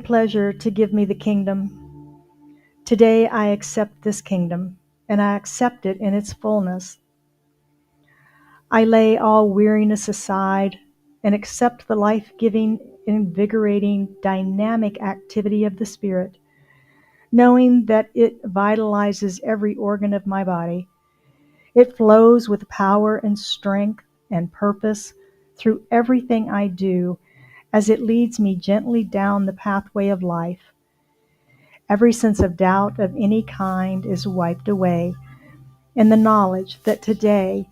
good pleasure to give me the kingdom. Today I accept this kingdom, and I accept it in its fullness. I lay all weariness aside and accept the life-giving, invigorating, dynamic activity of the Spirit, knowing that it vitalizes every organ of my body. It flows with power and strength and purpose through everything I do as it leads me gently down the pathway of life. Every sense of doubt of any kind is wiped away, and the knowledge that today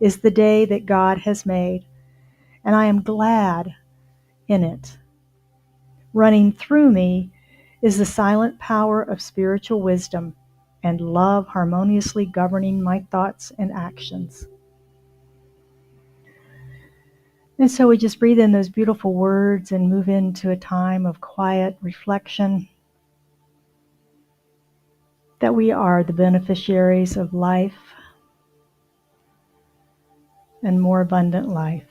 is the day that God has made, and I am glad in it. Running through me is the silent power of spiritual wisdom and love harmoniously governing my thoughts and actions. And so we just breathe in those beautiful words and move into a time of quiet reflection, that we are the beneficiaries of life and more abundant life.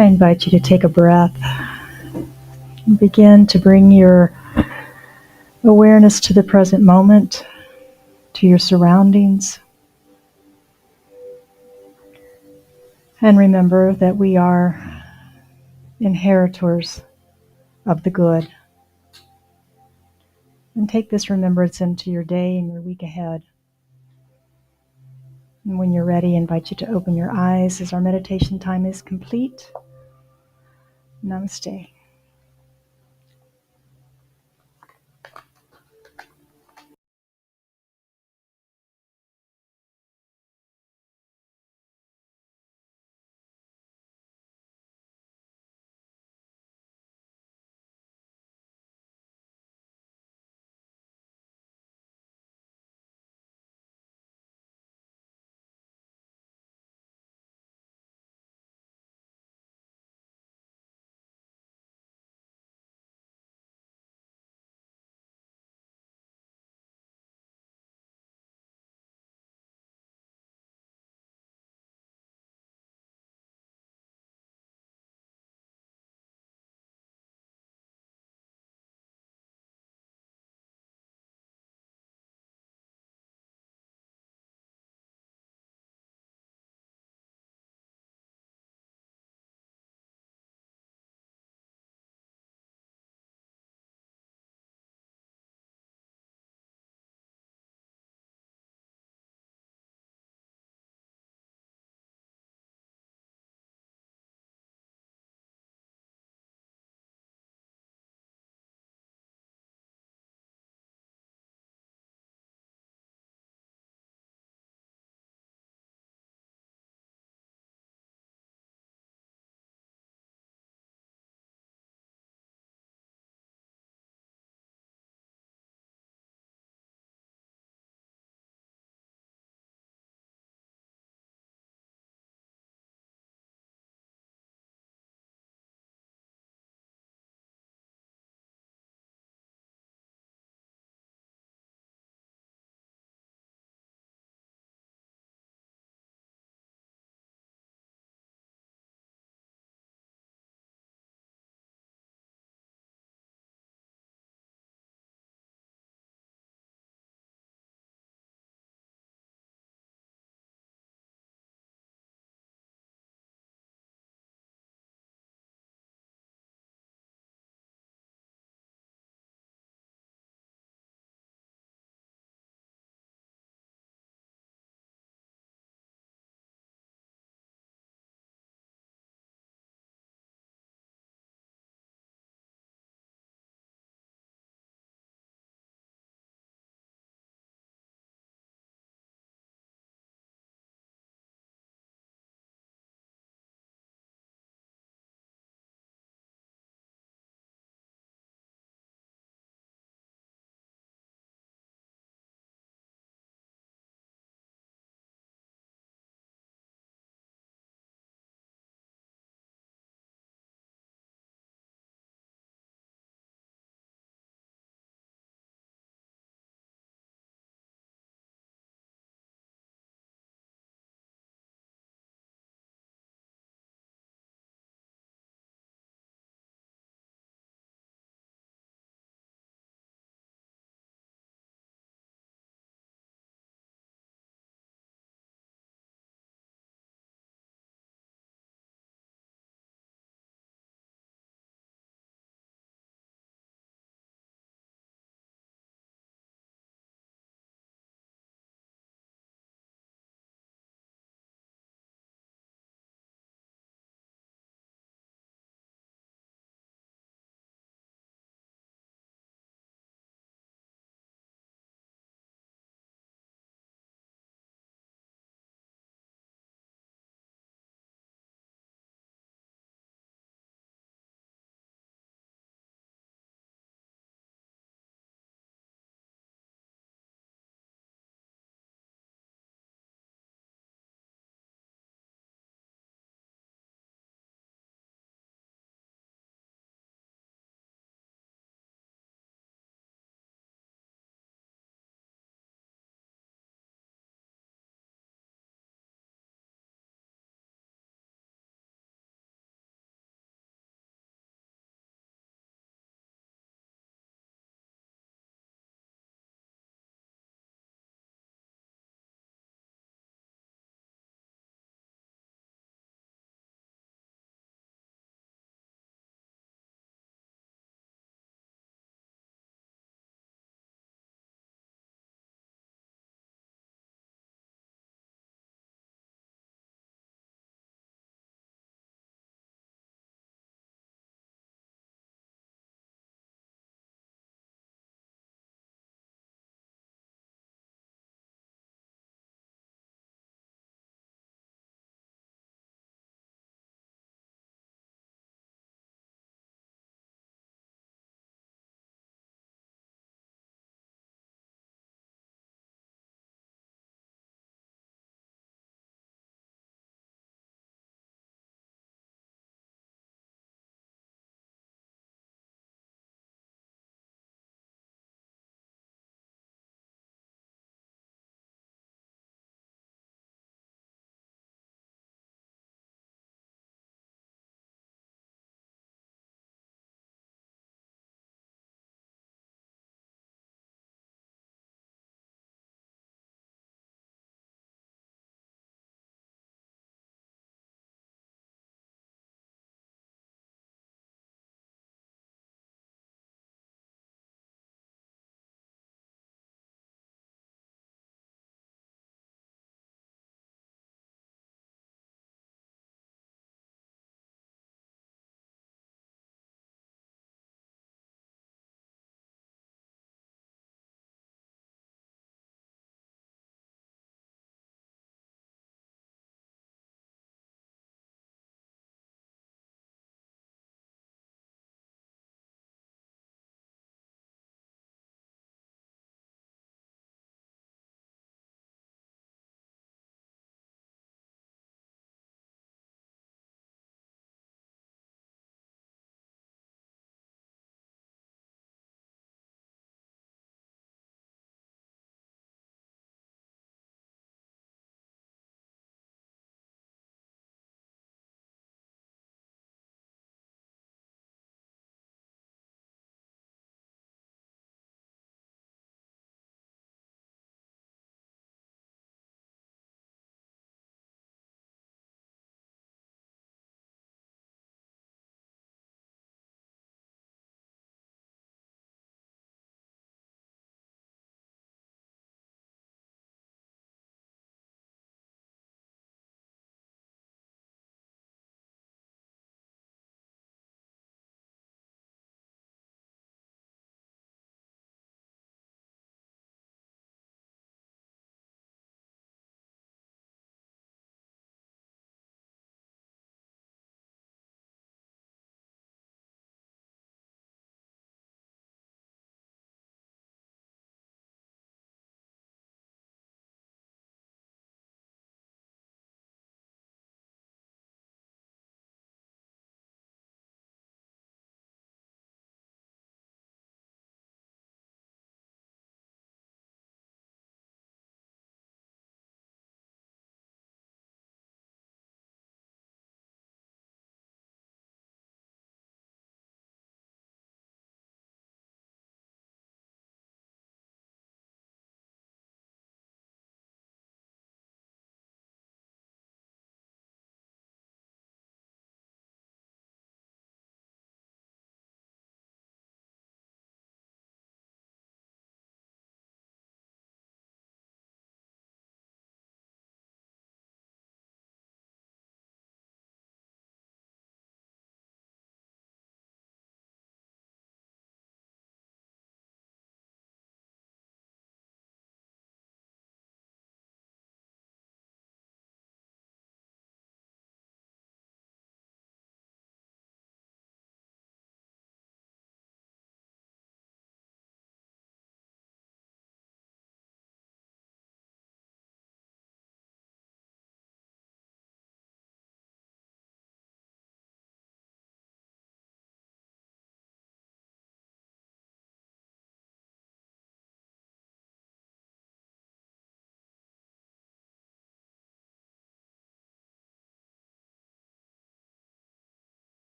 I invite you to take a breath and begin to bring your awareness to the present moment, to your surroundings. And remember that we are inheritors of the good. And take this remembrance into your day and your week ahead. And when you're ready, I invite you to open your eyes as our meditation time is complete. Namaste.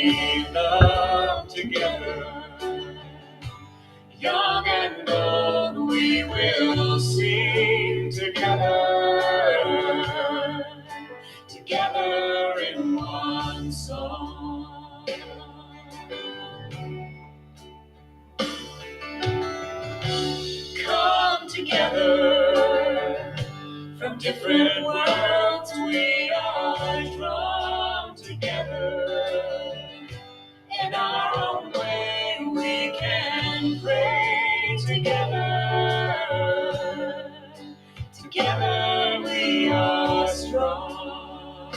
we love together. Young and old, we will sing together, together in one song. Come together, from different worlds we are drawn together. In our own way we can pray together. Together we are strong.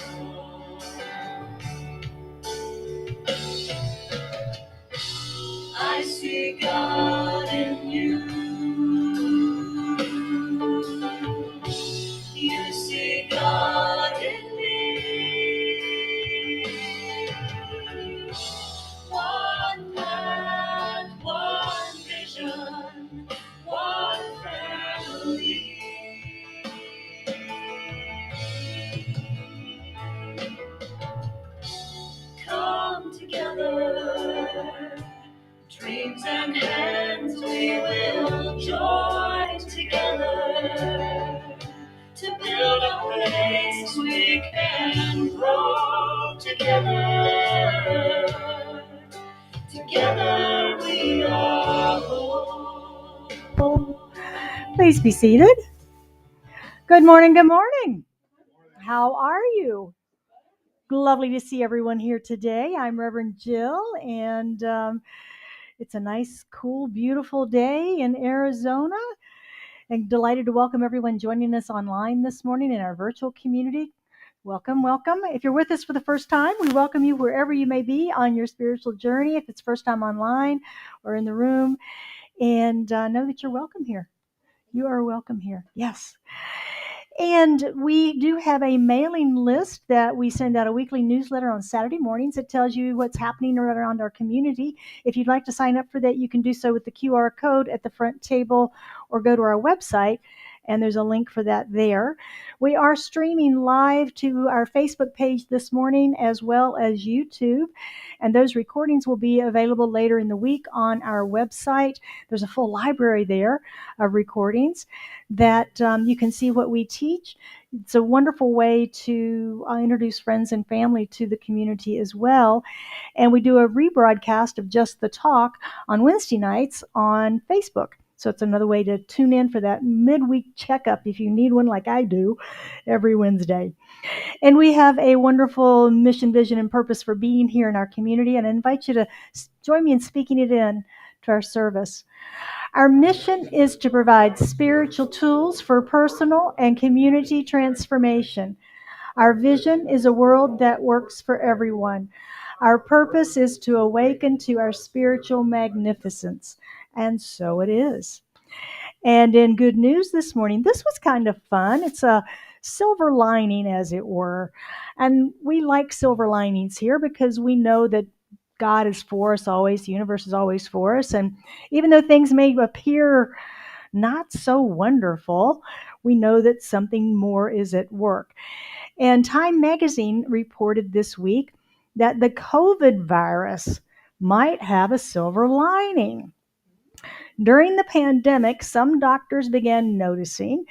I see God in you. You see God in me. One path, one vision, one family. Come together, dreams and hands we will join together to build a place we can grow together. Together we are whole. Please be seated. Good morning, good morning. How are you? Lovely to see everyone here today. I'm Reverend Jill, and it's a nice, cool, beautiful day in Arizona. And delighted to welcome everyone joining us online this morning in our virtual community. Welcome, welcome. If you're with us for the first time, we welcome you wherever you may be on your spiritual journey, if it's first time online or in the room, and know that you're welcome here. You are welcome here. Yes. And we do have a mailing list that we send out a weekly newsletter on Saturday mornings that tells you what's happening around our community. If you'd like to sign up for that, you can do so with the QR code at the front table or go to our website, and there's a link for that there. We are streaming live to our Facebook page this morning as well as YouTube, and those recordings will be available later in the week on our website. There's a full library there of recordings that you can see what we teach. It's a wonderful way to introduce friends and family to the community as well. And we do a rebroadcast of Just the Talk on Wednesday nights on Facebook. So it's another way to tune in for that midweek checkup if you need one like I do every Wednesday. And we have a wonderful mission, vision, and purpose for being here in our community, and I invite you to join me in speaking it in to our service. Our mission is to provide spiritual tools for personal and community transformation. Our vision is a world that works for everyone. Our purpose is to awaken to our spiritual magnificence. And so it is. And in good news this morning, this was kind of fun. It's a silver lining, as it were. And we like silver linings here because we know that God is for us always, the universe is always for us. And even though things may appear not so wonderful, we know that something more is at work. And Time Magazine reported this week that the COVID virus might have a silver lining. During the pandemic, some doctors began noticing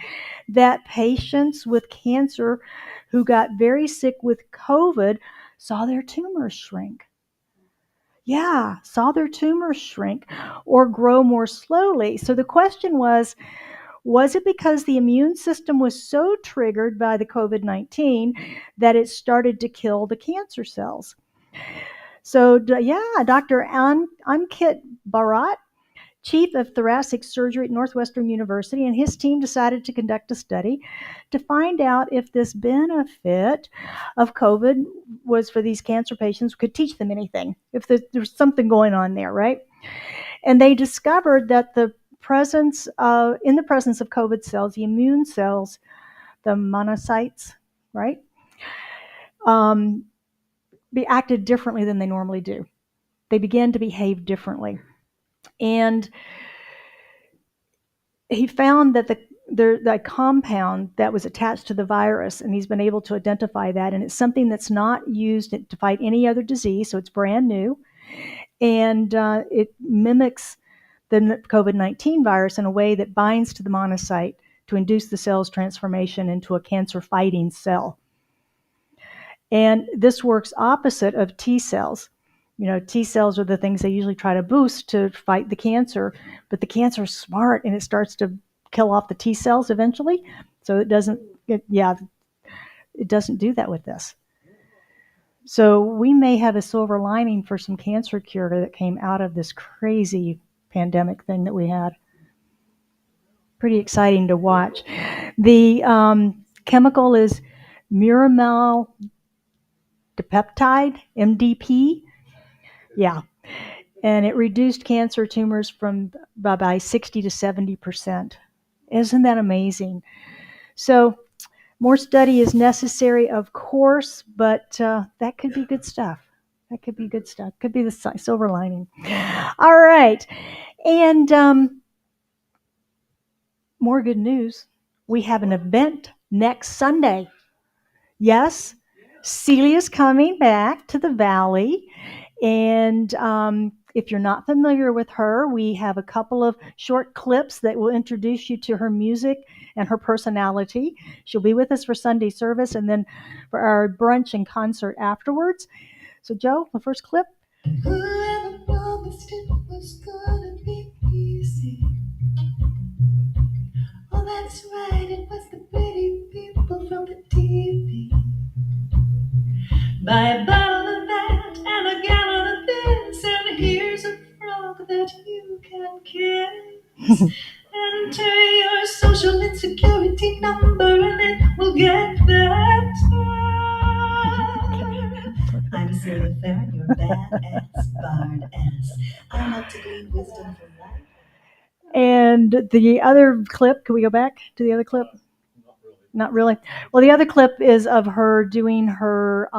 that patients with cancer who got very sick with COVID saw their tumors shrink. Yeah, saw their tumors shrink or grow more slowly. So the question was it because the immune system was so triggered by the COVID-19 that it started to kill the cancer cells? So, Dr. Ankit Bharat, chief of thoracic surgery at Northwestern University, and his team decided to conduct a study to find out if this benefit of COVID was for these cancer patients, could teach them anything, if there's something going on there, right? And they discovered that in the presence of COVID cells, the immune cells, the monocytes, right, be acted differently than they normally do. They began to behave differently. And he found that that compound that was attached to the virus, and he's been able to identify that, and it's something that's not used to fight any other disease, so it's brand new, and it mimics the COVID-19 virus in a way that binds to the monocyte to induce the cell's transformation into a cancer-fighting cell. And this works opposite of T cells. T cells are the things they usually try to boost to fight the cancer, but the cancer is smart and it starts to kill off the T cells eventually. So it doesn't do that with this. So we may have a silver lining for some cancer cure that came out of this crazy pandemic thing that we had. Pretty exciting to watch. The chemical is muramel dipeptide, MDP. Yeah. And it reduced cancer tumors by 60 to 70%. Isn't that amazing? So more study is necessary, of course, but that could be good stuff. That could be good stuff. Could be the silver lining. All right. And more good news. We have an event next Sunday. Yes, Celia's coming back to the Valley. And if you're not familiar with her, we have a couple of short clips that will introduce you to her music and her personality. She'll be with us for Sunday service and then for our brunch and concert afterwards. So, Joe, the first clip. Whoever promised it was gonna be easy. Oh, that's right, it was the pretty people from the TV. Buy a bottle of that and a gallon of this, and here's a frog that you can kiss. Enter your social insecurity number and it will get better. I'm Celia Farron, your badass bard ass. I love to glean wisdom from life. And the other clip, can we go back to the other clip? Not really. Well, the other clip is of her doing her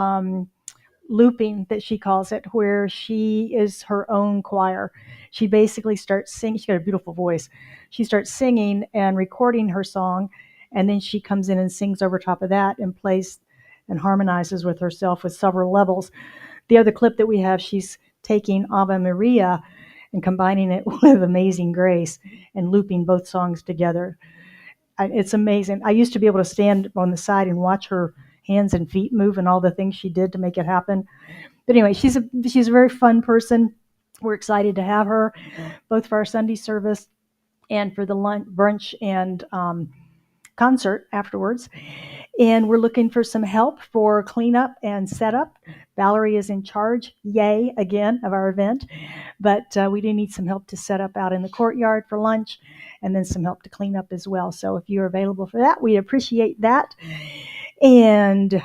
looping, that she calls it, where she is her own choir. She basically starts singing. She's got a beautiful voice. She starts singing and recording her song, and then she comes in and sings over top of that and plays and harmonizes with herself with several levels. The other clip that we have, she's taking Ave Maria and combining it with Amazing Grace and looping both songs together. It's amazing. I used to be able to stand on the side and watch her hands and feet move and all the things she did to make it happen. But anyway, she's a very fun person. We're excited to have her, both for our Sunday service and for the lunch, brunch and concert afterwards. And we're looking for some help for cleanup and setup. Valerie is in charge, yay, again, of our event. But we do need some help to set up out in the courtyard for lunch, and then some help to clean up as well. So if you're available for that, we appreciate that. And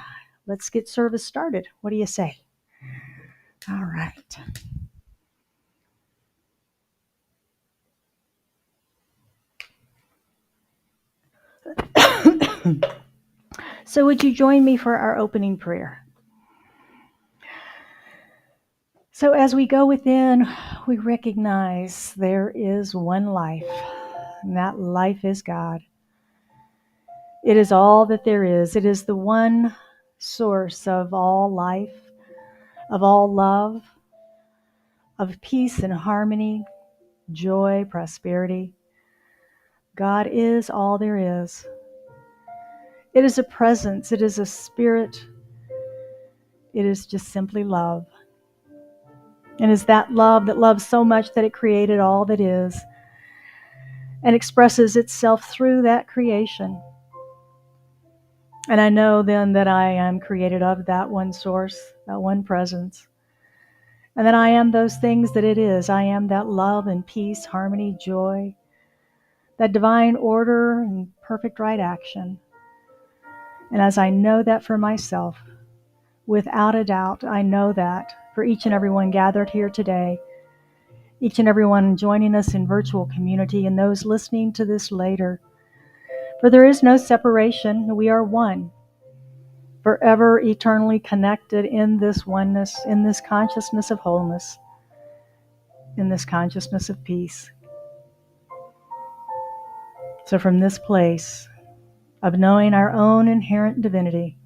let's get service started. What do you say? All right. So would you join me for our opening prayer? So as we go within, we recognize there is one life, and that life is God. It is all that there is. It is the one source of all life, of all love, of peace and harmony, joy, prosperity. God is all there is. It is a presence. It is a spirit. It is just simply love. And it's that love that loves so much that it created all that is and expresses itself through that creation. And I know then that I am created of that one source, that one presence. And that I am those things that it is. I am that love and peace, harmony, joy, that divine order and perfect right action. And as I know that for myself, without a doubt, I know that for each and every one gathered here today, each and every one joining us in virtual community, and those listening to this later. For there is no separation. We are one, forever eternally connected in this oneness, in this consciousness of wholeness, in this consciousness of peace. So from this place of knowing our own inherent divinity,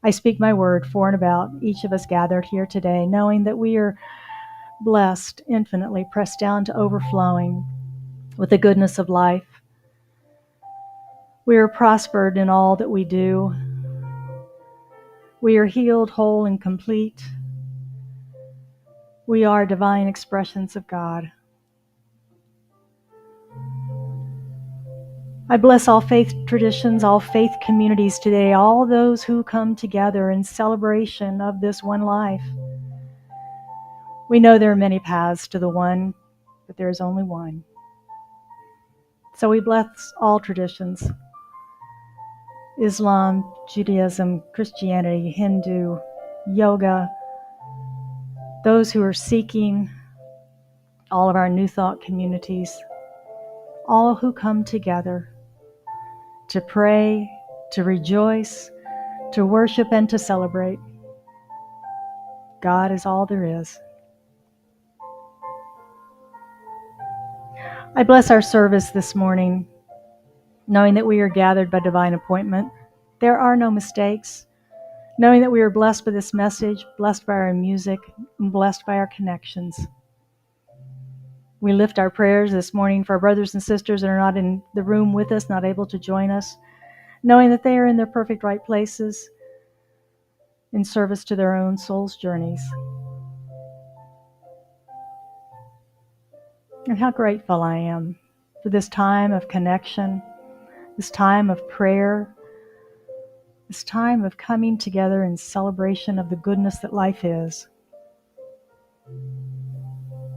I speak my word for and about each of us gathered here today, knowing that we are blessed infinitely, pressed down to overflowing with the goodness of life. We are prospered in all that we do. We are healed, whole, and complete. We are divine expressions of God. I bless all faith traditions, all faith communities today, all those who come together in celebration of this one life. We know there are many paths to the one, but there is only one. So we bless all traditions: Islam, Judaism, Christianity, Hindu, yoga, those who are seeking, all of our New Thought communities, all who come together to pray, to rejoice, to worship, and to celebrate. God is all there is. I bless our service this morning, knowing that we are gathered by divine appointment. There are no mistakes, knowing that we are blessed by this message, blessed by our music, and blessed by our connections. We lift our prayers this morning for our brothers and sisters that are not in the room with us, not able to join us, knowing that they are in their perfect right places in service to their own soul's journeys. And how grateful I am for this time of connection, this time of prayer, this time of coming together in celebration of the goodness that life is.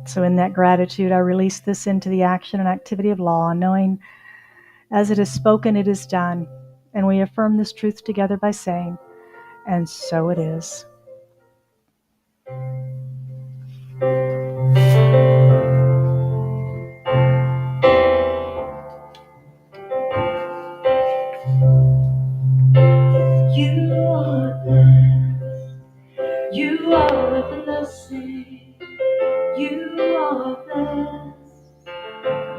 So in that gratitude, I release this into the action and activity of law, knowing as it is spoken, it is done. And we affirm this truth together by saying, and so it is. You are a blessing. You are blessed.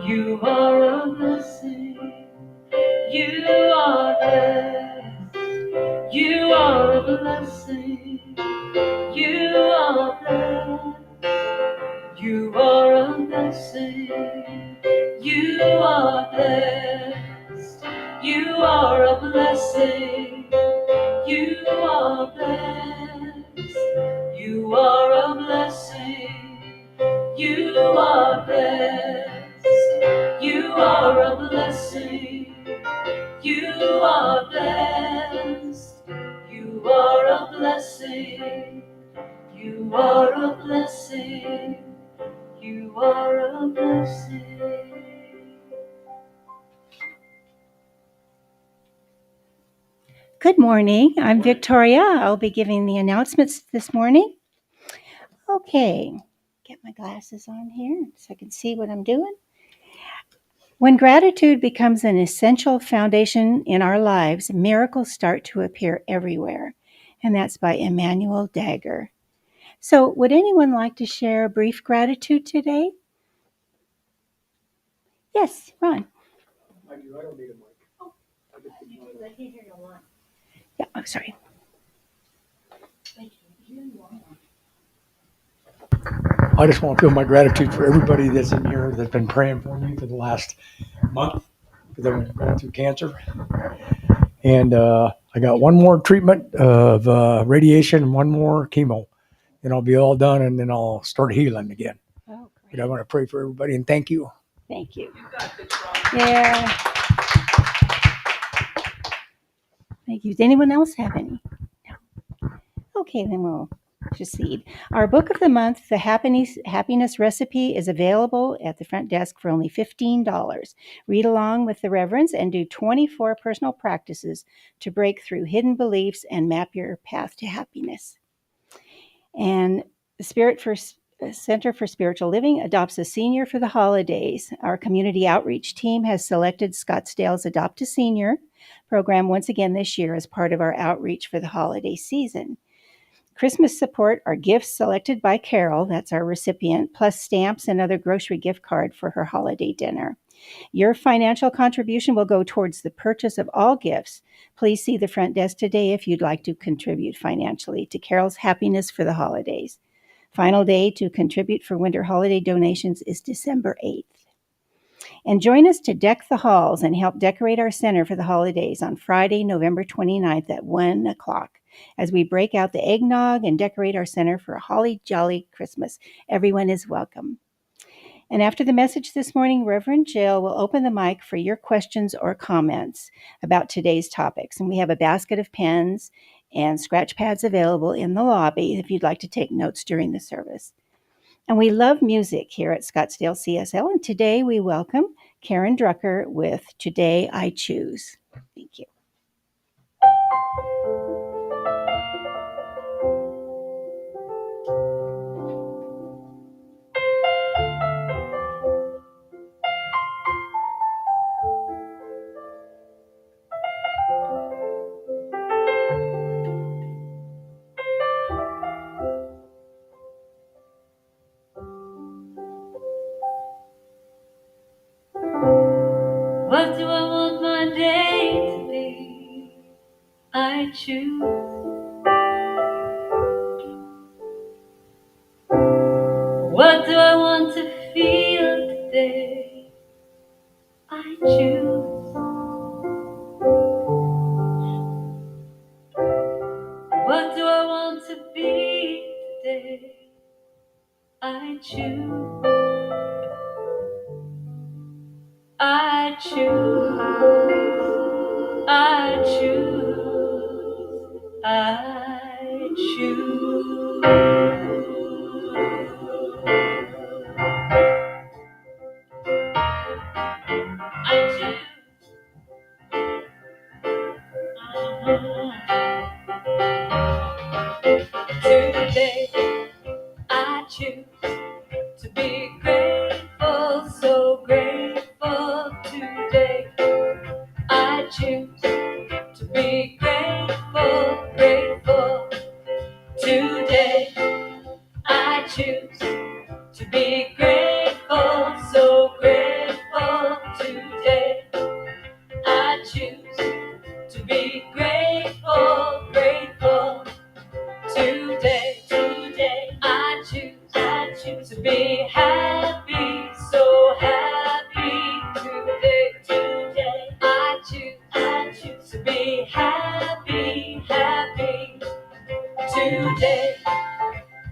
You are a blessing. You are blessed. You are a blessing. You are blessed. You are a blessing. You are blessed. You are a blessing. You are blessed. You are a blessing. You are blessed. You are a blessing. You are blessed. You are a blessing. You are a blessing. You are a blessing. Good morning. I'm Victoria. I'll be giving the announcements this morning. Okay, get my glasses on here so I can see what I'm doing. When gratitude becomes an essential foundation in our lives, miracles start to appear everywhere. And that's by Emmanuel Dagger. So, would anyone like to share a brief gratitude today? Yes, Ron. I do. I don't need a mic. Oh, I can't hear you a lot. Yeah, I'm sorry. I just want to feel my gratitude for everybody that's in here that's been praying for me for the last month because I've been going through cancer. And I got one more treatment of radiation and one more chemo. And I'll be all done and then I'll start healing again. Oh, But I want to pray for everybody and thank you. Thank you. Yeah. Thank you. Does anyone else have any? No. Okay, then we'll proceed. Our book of the month, The Happiness Recipe, is available at the front desk for only $15. Read along with the reverends and do 24 personal practices to break through hidden beliefs and map your path to happiness. And the Center for Spiritual Living adopts a senior for the holidays. Our community outreach team has selected Scottsdale's Adopt a Senior program once again this year as part of our outreach for the holiday season. Christmas support are gifts selected by Carol, that's our recipient, plus stamps and other grocery gift card for her holiday dinner. Your financial contribution will go towards the purchase of all gifts. Please see the front desk today if you'd like to contribute financially to Carol's happiness for the holidays. Final day to contribute for winter holiday donations is December 8th. And join us to deck the halls and help decorate our center for the holidays on Friday, November 29th at 1 o'clock as we break out the eggnog and decorate our center for a holly jolly Christmas. Everyone is welcome. And after the message this morning, Reverend Jill will open the mic for your questions or comments about today's topics. And we have a basket of pens and scratch pads available in the lobby if you'd like to take notes during the service. And we love music here at Scottsdale CSL. And today we welcome Karen Drucker with Today I Choose. Thank you. What do I want my day to be? I choose. What do I want to feel today? I choose. What do I want to be today? I choose. I choose. I choose. I choose. I choose. Today I choose to be grateful, so grateful. Today I choose to be grateful, grateful. Today I choose to be grateful, so grateful. Today I choose to be grateful, grateful. Today I choose to be happy, so happy. Today I choose to be happy, happy. Today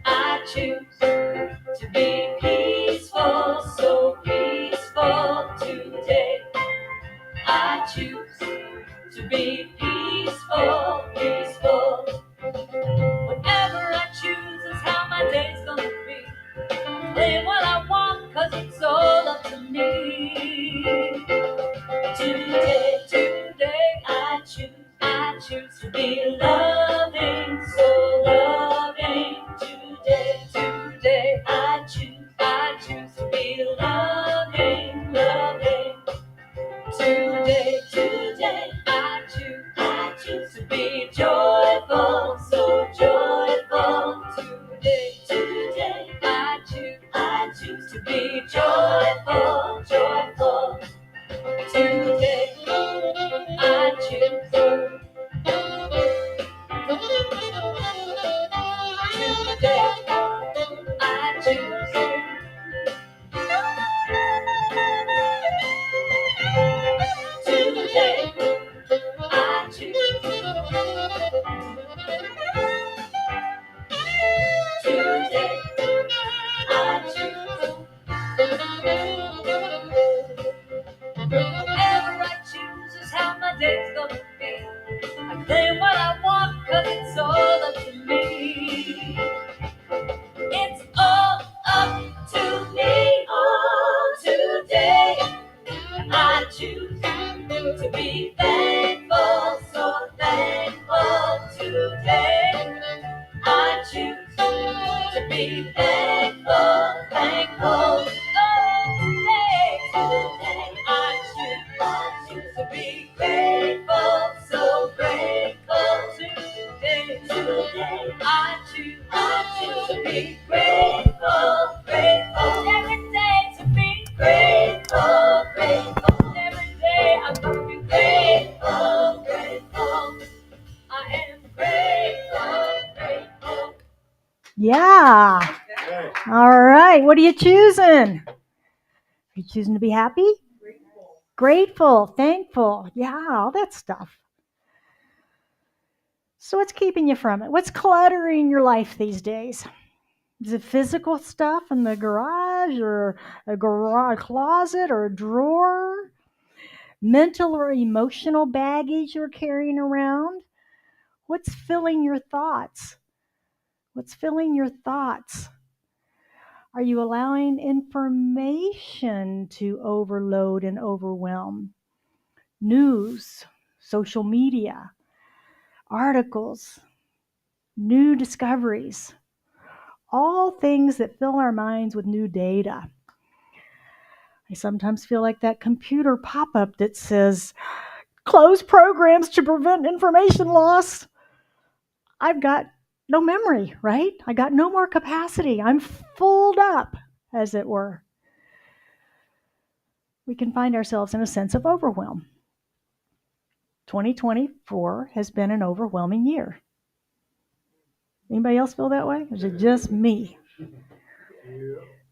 I choose to be peaceful, so peaceful. Today I choose to be peaceful, peaceful. Whatever I choose is how my day's gonna be. Play what I want, cause it's all up to me. Today I choose to be loving, so loving. Today I choose to be loving, loving. Today I choose to be joyful, so joyful. Today I choose to be joyful, joyful. Today I choose. Today I choose. Today I choose. Today I choose. Whatever I choose is how my day's gonna be. I claim what I want, cause it's all up to me. It's all up to me. Oh, today I choose to be thankful, so thankful. Today I choose to be thankful, thankful. Oh, today I choose to be grateful, so grateful. Today I choose Yeah. All right. What are you choosing? Are you choosing to be happy? Grateful, thankful. Yeah, all that stuff. So what's keeping you from it? What's cluttering your life these days? Is it physical stuff in the garage or a garage closet or a drawer? Mental or emotional baggage you're carrying around? What's filling your thoughts? What's filling your thoughts? Are you allowing information to overload and overwhelm? News, social media, articles, new discoveries, all things that fill our minds with new data. I sometimes feel like that computer pop-up that says, close programs to prevent information loss. I've got no memory, right? I got no more capacity. I'm filled up, as it were. We can find ourselves in a sense of overwhelm. 2024 has been an overwhelming year. Anybody else feel that way? Or is it just me?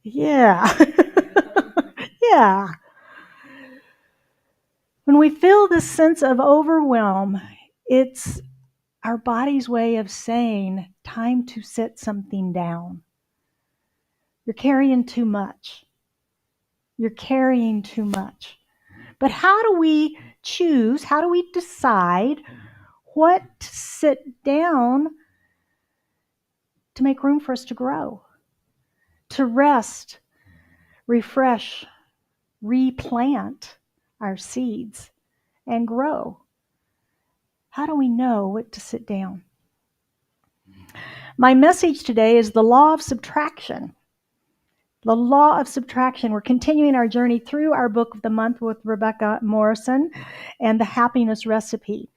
Yeah. Yeah. When we feel this sense of overwhelm, it's our body's way of saying, time to set something down. You're carrying too much. You're carrying too much. But how do we choose, how do we decide what to sit down to make room for us to grow, to rest, refresh, replant our seeds, and grow? How do we know what to sit down? My message today is the law of subtraction. The law of subtraction. We're continuing our journey through our book of the month with Rebecca Morrison and the happiness recipe.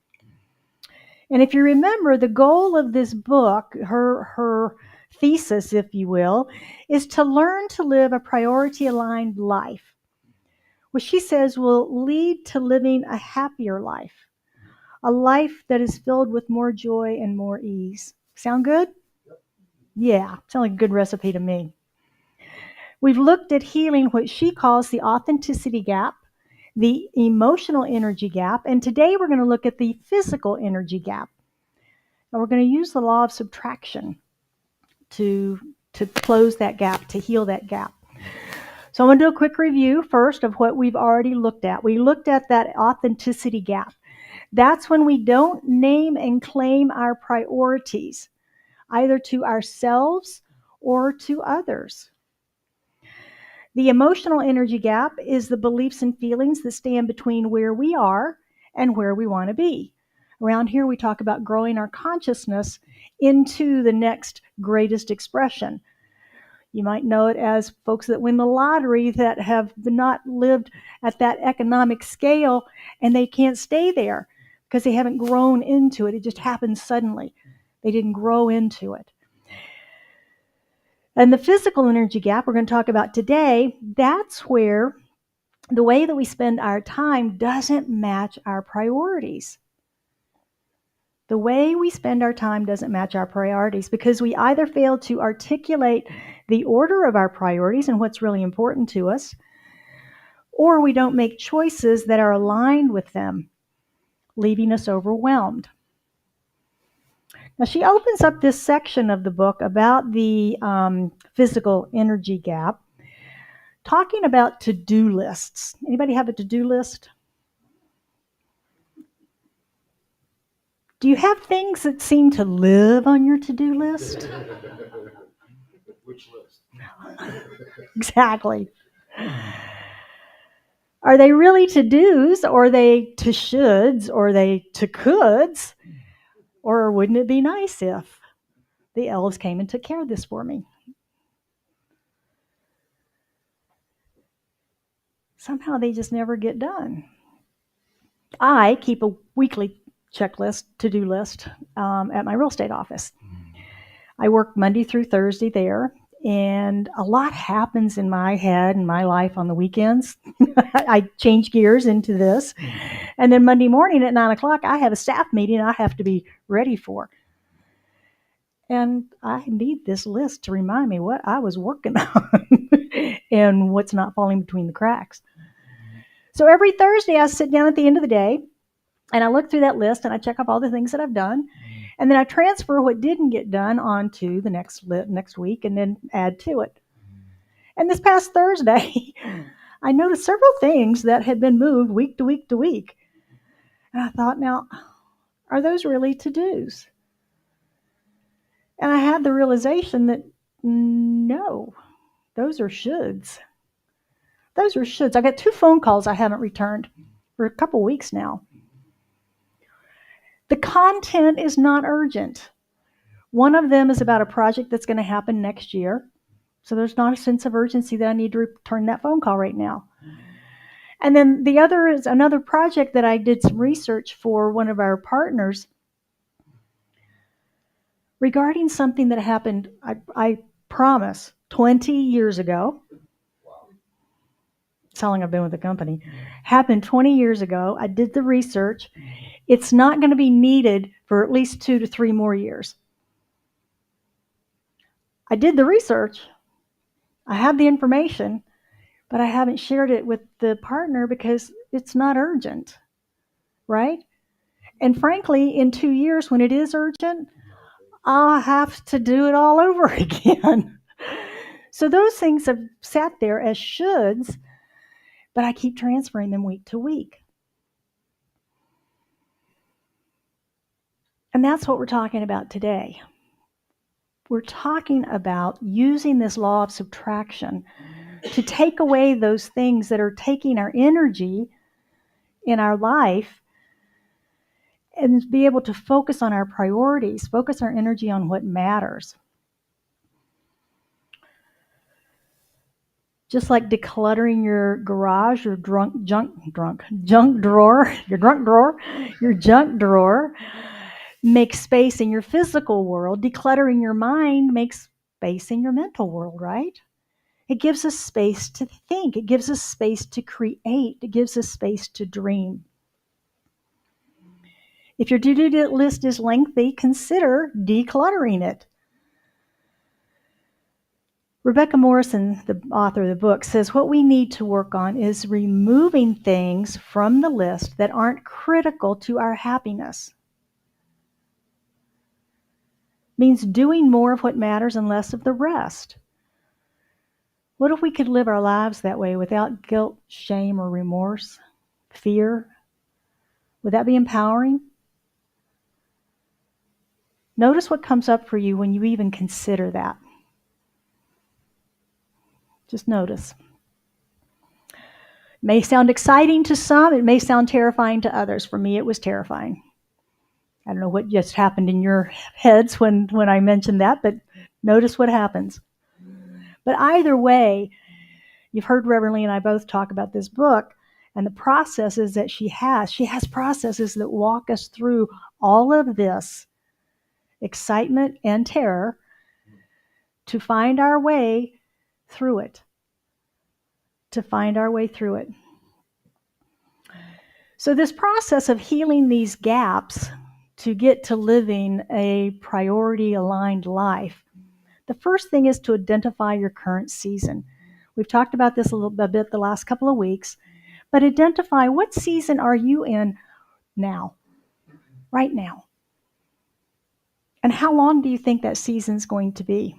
And if you remember, the goal of this book, her thesis, if you will, is to learn to live a priority-aligned life, which she says will lead to living a happier life, a life that is filled with more joy and more ease. Sound good? Yeah, sounds like a good recipe to me. We've looked at healing what she calls the authenticity gap, the emotional energy gap, and today we're going to look at the physical energy gap. And we're going to use the law of subtraction to close that gap, to heal that gap. So I'm going to do a quick review first of what we've already looked at. We looked at that authenticity gap. That's when we don't name and claim our priorities, either to ourselves or to others. The emotional energy gap is the beliefs and feelings that stand between where we are and where we want to be. Around here, we talk about growing our consciousness into the next greatest expression. You might know it as folks that win the lottery that have not lived at that economic scale, and they can't stay there because they haven't grown into it. It just happens suddenly. They didn't grow into it. And the physical energy gap we're going to talk about today, that's where the way that we spend our time doesn't match our priorities. The way we spend our time doesn't match our priorities because we either fail to articulate the order of our priorities and what's really important to us, or we don't make choices that are aligned with them, leaving us overwhelmed. Now, she opens up this section of the book about the physical energy gap, talking about to-do lists. Anybody have a to-do list? Do you have things that seem to live on your to-do list? Which list? Exactly. Are they really to-dos, or are they to shoulds, or are they to coulds? Or wouldn't it be nice if the elves came and took care of this for me? Somehow they just never get done. I keep a weekly checklist, to-do list at my real estate office. I work Monday through Thursday there, and a lot happens in my head and my life on the weekends. I change gears into this. And then Monday morning at 9 o'clock, I have a staff meeting I have to be ready for. And I need this list to remind me what I was working on and what's not falling between the cracks. So every Thursday, I sit down at the end of the day and I look through that list and I check off all the things that I've done. And then I transfer what didn't get done onto the next week and then add to it. And this past Thursday, I noticed several things that had been moved week to week to week. And I thought, now, are those really to-dos? And I had the realization that no, those are shoulds. Those are shoulds. I got 2 phone calls I haven't returned for a couple weeks now. The content is not urgent. One of them is about a project that's going to happen next year. So there's not a sense of urgency that I need to return that phone call right now. And then the other is another project that I did some research for one of our partners regarding something that happened, I promise, 20 years ago. That's how long I've been with the company. Happened 20 years ago. I did the research. It's not going to be needed for at least 2 to 3 more years. I did the research. I have the information, but I haven't shared it with the partner because it's not urgent, right? And frankly, in 2 years, when it is urgent, I'll have to do it all over again. So those things have sat there as shoulds, but I keep transferring them week to week. And that's what we're talking about today. We're talking about using this law of subtraction to take away those things that are taking our energy in our life and be able to focus on our priorities, focus our energy on what matters. Just like decluttering your garage, your junk drawer makes space in your physical world. Decluttering your mind makes space in your mental world, right? It gives us space to think. It gives us space to create. It gives us space to dream. If your to-do list is lengthy, consider decluttering it. Rebecca Morrison, the author of the book, says what we need to work on is removing things from the list that aren't critical to our happiness. Means doing more of what matters and less of the rest. What if we could live our lives that way without guilt, shame, or remorse, fear? Would that be empowering? Notice what comes up for you when you even consider that. Just notice. It may sound exciting to some. It may sound terrifying to others. For me, it was terrifying. I don't know what just happened in your heads when I mentioned that, but notice what happens. But either way, you've heard Reverend Lee and I both talk about this book and the processes that she has. She has processes that walk us through all of this excitement and terror to find our way through it. To find our way through it. So this process of healing these gaps to get to living a priority-aligned life, the first thing is to identify your current season. We've talked about this a bit the last couple of weeks, but identify what season are you in now, right now. And how long do you think that season's going to be?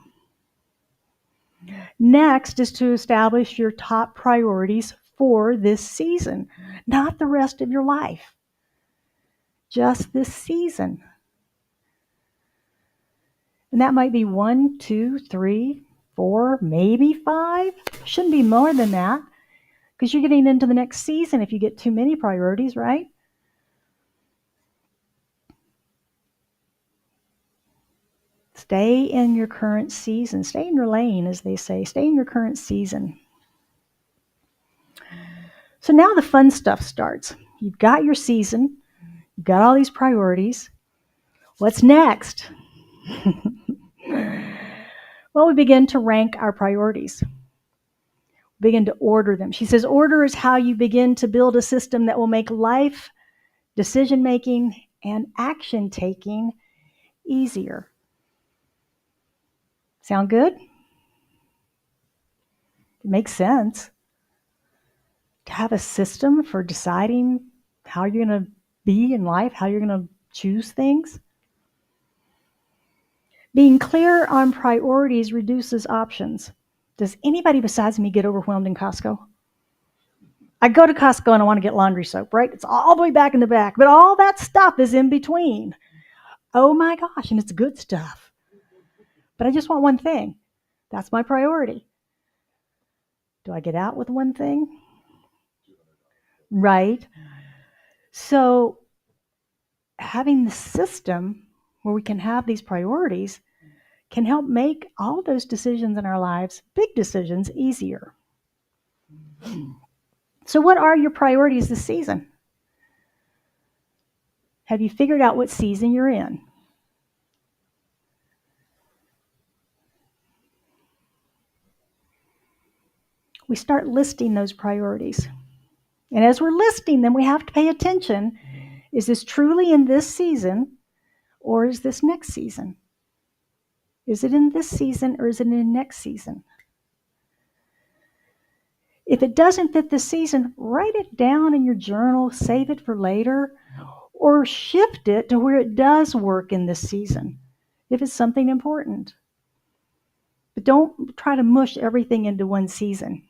Next is to establish your top priorities for this season, not the rest of your life, just this season. And that might be 1, 2, 3, 4, maybe 5. Shouldn't be more than that because you're getting into the next season if you get too many priorities, right? Stay in your current season. Stay in your lane, as they say. Stay in your current season. So now the fun stuff starts. You've got your season. You've got all these priorities. What's next? Well, we begin to rank our priorities. We begin to order them. She says order is how you begin to build a system that will make life, decision-making, and action-taking easier. Sound good? It makes sense to have a system for deciding how you're going to be in life, how you're going to choose things. Being clear on priorities reduces options. Does anybody besides me get overwhelmed in Costco? I go to Costco and I want to get laundry soap, right? It's all the way back in the back, but all that stuff is in between. Oh my gosh, and it's good stuff. But I just want one thing. That's my priority. Do I get out with one thing? Right. So having the system where we can have these priorities can help make all those decisions in our lives, big decisions, easier. So what are your priorities this season? Have you figured out what season you're in? We start listing those priorities. And as we're listing them, we have to pay attention. Is this truly in this season, or is this next season? Is it in this season, or is it in next season? If it doesn't fit this season, write it down in your journal, save it for later, or shift it to where it does work in this season, if it's something important. But don't try to mush everything into one season.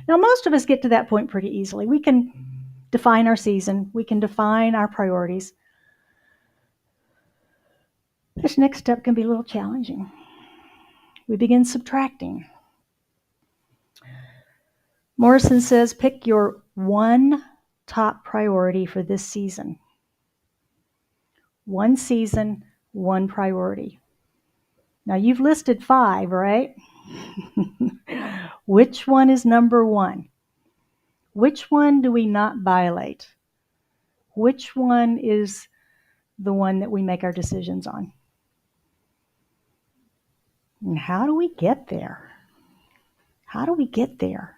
Now, most of us get to that point pretty easily. We can define our season. We can define our priorities. This next step can be a little challenging. We begin subtracting. Morrison says, pick your one top priority for this season. One season, one priority. Now, you've listed 5, right? Which one is number 1? Which one do we not violate? Which one is the one that we make our decisions on? And how do we get there? How do we get there?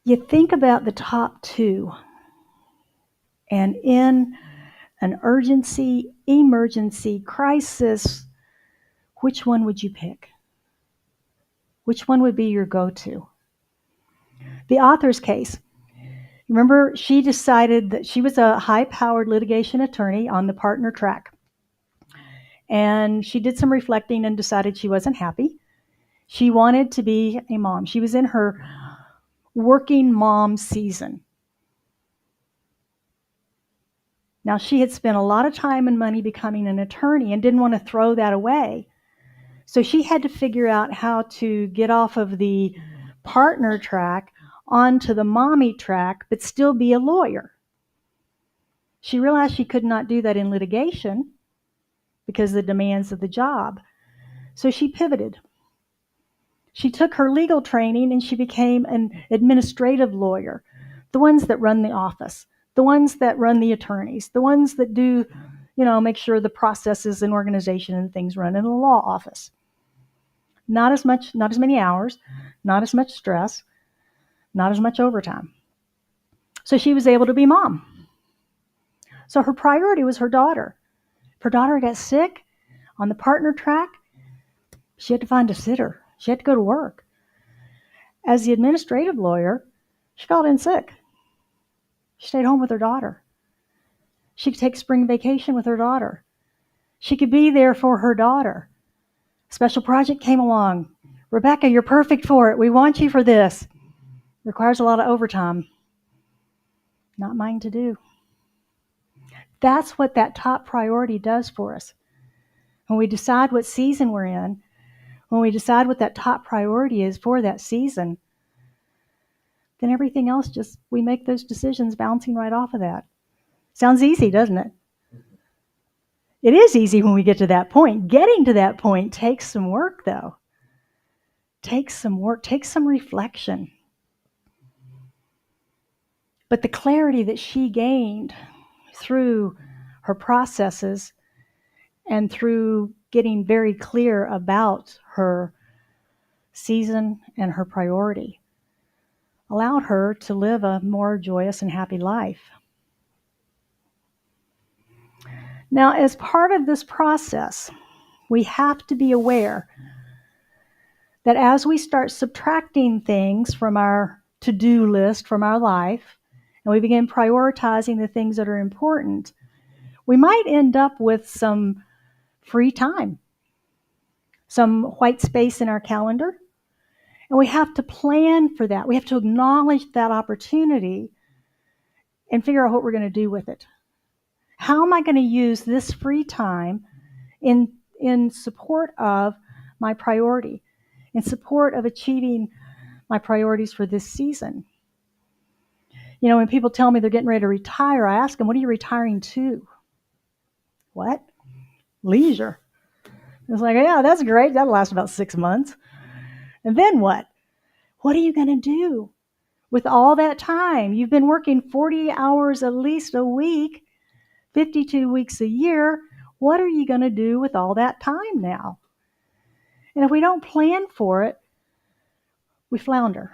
You think about the top 2, and in an urgency, emergency, crisis, which one would you pick? Which one would be your go-to? The author's case. Remember, she decided that she was a high-powered litigation attorney on the partner track. And she did some reflecting and decided she wasn't happy. She wanted to be a mom. She was in her working mom season. Now, she had spent a lot of time and money becoming an attorney and didn't want to throw that away. So she had to figure out how to get off of the partner track onto the mommy track, but still be a lawyer. She realized she could not do that in litigation because of the demands of the job. So she pivoted. She took her legal training and she became an administrative lawyer, the ones that run the office, the ones that run the attorneys, the ones that do, make sure the processes and organization and things run in a law office. Not as many hours, not as much stress, not as much overtime. So she was able to be mom. So her priority was her daughter. If her daughter got sick on the partner track, she had to find a sitter. She had to go to work. As the administrative lawyer, she called in sick. She stayed home with her daughter. She could take spring vacation with her daughter. She could be there for her daughter. Special project came along. Rebecca, you're perfect for it. We want you for this. Requires a lot of overtime. Not mine to do. That's what that top priority does for us. When we decide what season we're in, when we decide what that top priority is for that season, then everything else we make those decisions bouncing right off of that. Sounds easy, doesn't it? It is easy when we get to that point. Getting to that point takes some work, though. Takes some work, takes some reflection. But the clarity that she gained through her processes and through getting very clear about her season and her priority allowed her to live a more joyous and happy life. Now, as part of this process, we have to be aware that as we start subtracting things from our to-do list, from our life, and we begin prioritizing the things that are important, we might end up with some free time, some white space in our calendar, and we have to plan for that. We have to acknowledge that opportunity and figure out what we're going to do with it. How am I going to use this free time in support of my priority, in support of achieving my priorities for this season? You know, when people tell me they're getting ready to retire, I ask them, what are you retiring to? What? Leisure. It's like, yeah, that's great. That'll last about 6 months. And then what? What are you going to do with all that time? You've been working 40 hours at least a week, 52 weeks a year. What are you going to do with all that time now? And if we don't plan for it, we flounder.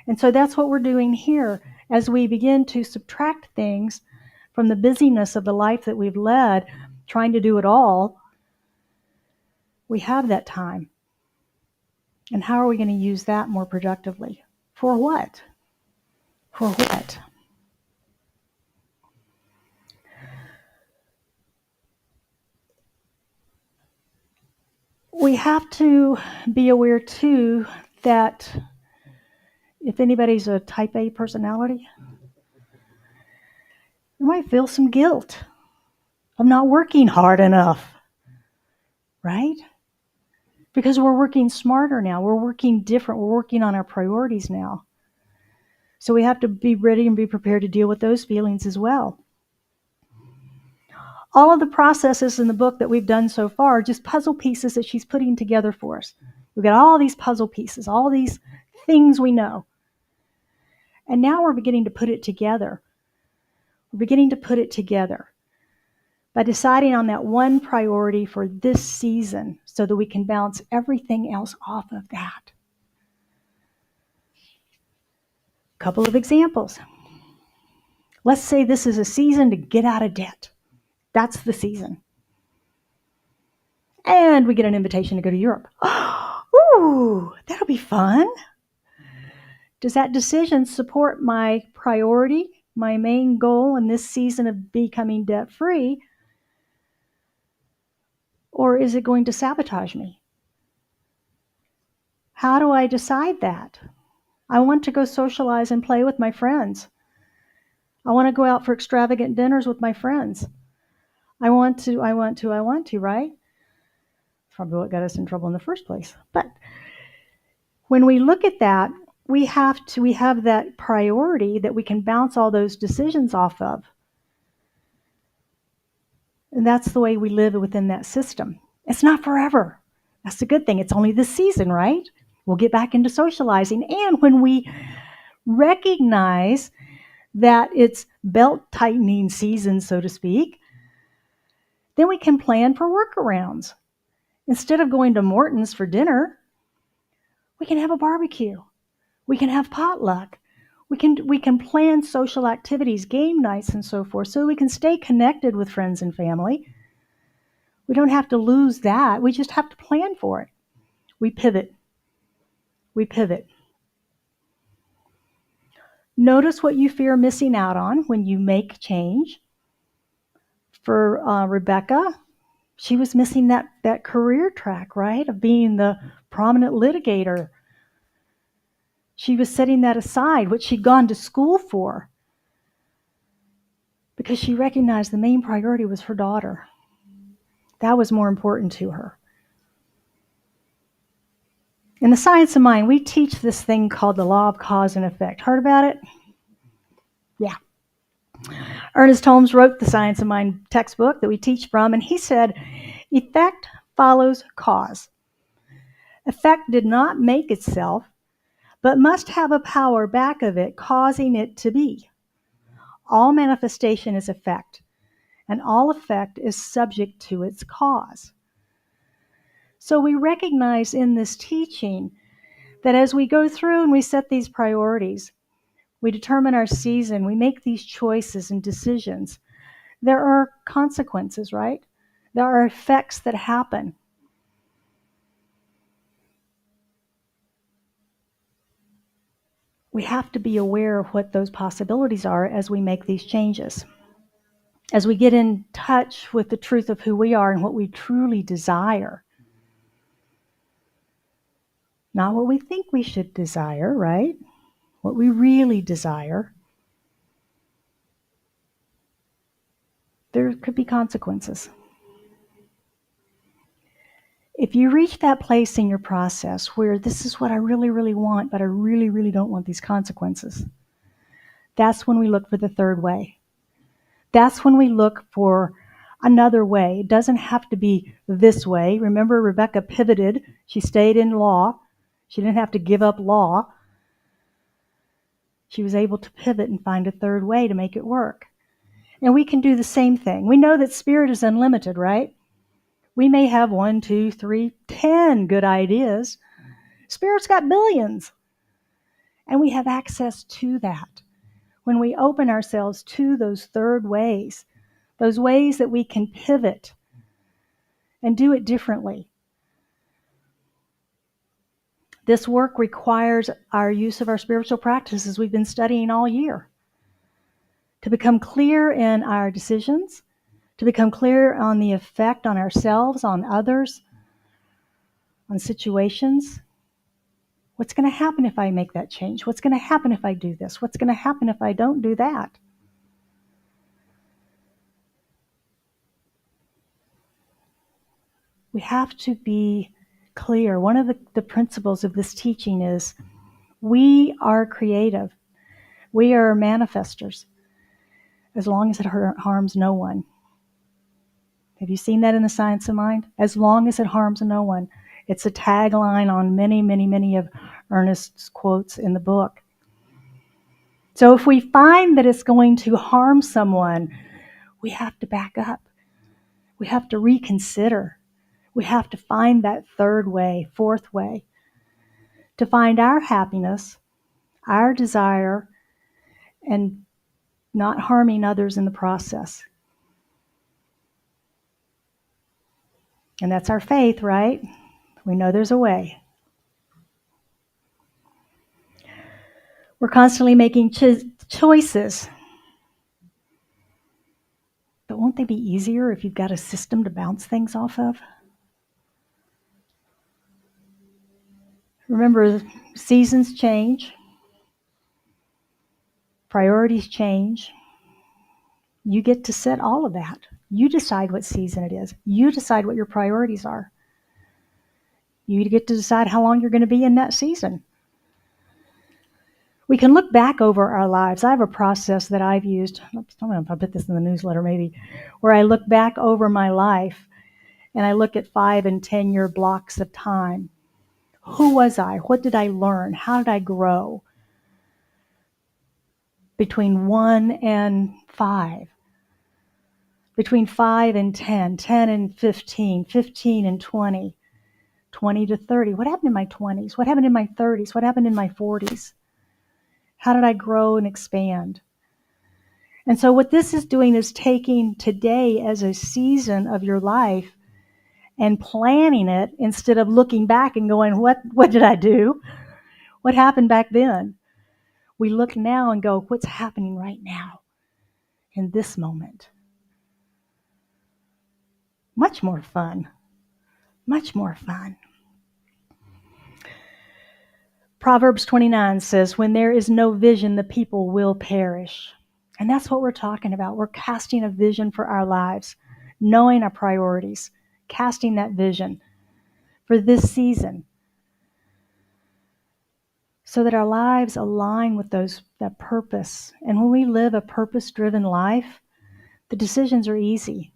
And so that's what we're doing here as we begin to subtract things from the busyness of the life that we've led, trying to do it all. We have that time. And how are we going to use that more productively? For what? For what? We have to be aware, too, that if anybody's a type A personality, you might feel some guilt of not working hard enough, right? Because we're working smarter now. We're working different. We're working on our priorities now. So we have to be ready and be prepared to deal with those feelings as well. All of the processes in the book that we've done so far are just puzzle pieces that she's putting together for us. We've got all these puzzle pieces, all these things we know. And now we're beginning to put it together. We're beginning to put it together by deciding on that one priority for this season so that we can bounce everything else off of that. A couple of examples. Let's say this is a season to get out of debt. That's the season. And we get an invitation to go to Europe. Ooh, that'll be fun. Does that decision support my priority, my main goal in this season of becoming debt-free? Or is it going to sabotage me? How do I decide that? I want to go socialize and play with my friends. I want to go out for extravagant dinners with my friends. I want to, right? That's probably what got us in trouble in the first place. But when we look at that, we have that priority that we can bounce all those decisions off of. And that's the way we live within that system. It's not forever. That's the good thing. It's only this season, right? We'll get back into socializing. And when we recognize that it's belt-tightening season, so to speak, then we can plan for workarounds. Instead of going to Morton's for dinner, we can have a barbecue. We can have potluck. We can plan social activities, game nights, and so forth, so we can stay connected with friends and family. We don't have to lose that. We just have to plan for it. We pivot. We pivot. Notice what you fear missing out on when you make change. For Rebecca, she was missing that career track, right, of being the prominent litigator. She was setting that aside, what she'd gone to school for, because she recognized the main priority was her daughter. That was more important to her. In the Science of Mind, we teach this thing called the law of cause and effect. Heard about it? Yeah. Ernest Holmes wrote the Science of Mind textbook that we teach from, and he said, effect follows cause. Effect did not make itself, but must have a power back of it causing it to be. All manifestation is effect, and all effect is subject to its cause. So we recognize in this teaching that as we go through and we set these priorities, we determine our season, we make these choices and decisions, there are consequences, right? There are effects that happen. We have to be aware of what those possibilities are as we make these changes. As we get in touch with the truth of who we are and what we truly desire. Not what we think we should desire, right? What we really desire. There could be consequences. If you reach that place in your process where this is what I really, really want, but I really, really don't want these consequences, that's when we look for the third way. That's when we look for another way. It doesn't have to be this way. Remember, Rebecca pivoted. She stayed in law. She didn't have to give up law. She was able to pivot and find a third way to make it work. And we can do the same thing. We know that spirit is unlimited, right? We may have 1, 2, 3, 10 good ideas. Spirit's got billions. And we have access to that. When we open ourselves to those third ways, those ways that we can pivot and do it differently. This work requires our use of our spiritual practices we've been studying all year. To become clear in our decisions, to become clear on the effect on ourselves, on others, on situations. What's going to happen if I make that change? What's going to happen if I do this? What's going to happen if I don't do that? We have to be clear. One of the principles of this teaching is we are creative. We are manifestors as long as it harms no one. Have you seen that in the Science of Mind? As long as it harms no one. It's a tagline on many, many, many of Ernest's quotes in the book. So if we find that it's going to harm someone, we have to back up. We have to reconsider. We have to find that third way, fourth way, to find our happiness, our desire, and not harming others in the process. And that's our faith, right? We know there's a way. We're constantly making choices. But won't they be easier if you've got a system to bounce things off of? Remember, seasons change. Priorities change. You get to set all of that. You decide what season it is. You decide what your priorities are. You get to decide how long you're going to be in that season. We can look back over our lives. I have a process that I've used. I don't know if I put this in the newsletter maybe, where I look back over my life and I look at 5 and 10-year blocks of time. Who was I? What did I learn? How did I grow? Between 1 and 5. Between 5 and 10, 10 and 15, 15 and 20, 20 to 30. What happened in my 20s? What happened in my 30s? What happened in my 40s? How did I grow and expand? And so what this is doing is taking today as a season of your life and planning it instead of looking back and going, what did I do? What happened back then? We look now and go, what's happening right now in this moment? Much more fun. Much more fun. Proverbs 29 says, when there is no vision, the people will perish. And that's what we're talking about. We're casting a vision for our lives, knowing our priorities, casting that vision for this season so that our lives align with that purpose. And when we live a purpose-driven life, the decisions are easy.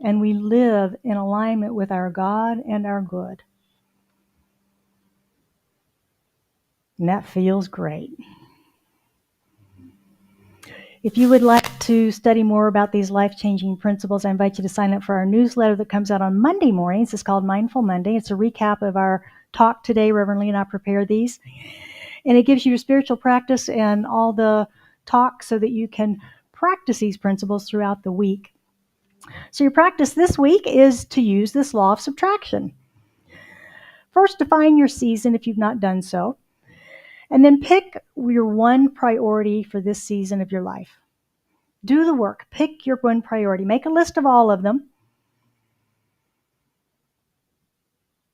And we live in alignment with our God and our good. And that feels great. If you would like to study more about these life-changing principles, I invite you to sign up for our newsletter that comes out on Monday mornings. It's called Mindful Monday. It's a recap of our talk today. Reverend Lee and I prepare these. And it gives you your spiritual practice and all the talk so that you can practice these principles throughout the week. So your practice this week is to use this law of subtraction. First, define your season if you've not done so, and then pick your one priority for this season of your life. Do the work. Pick your one priority. Make a list of all of them,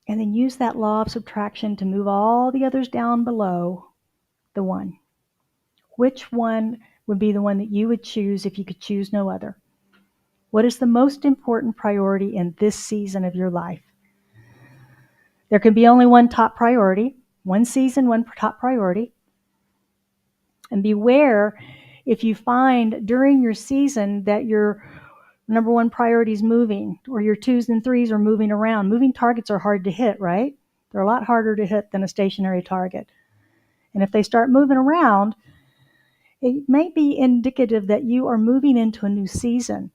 and then use that law of subtraction to move all the others down below the one. Which one would be the one that you would choose if you could choose no other? What is the most important priority in this season of your life? There can be only one top priority, one season, one top priority. And beware if you find during your season that your number one priority is moving, or your 2s and 3s are moving around. Moving targets are hard to hit, right? They're a lot harder to hit than a stationary target. And if they start moving around, it may be indicative that you are moving into a new season.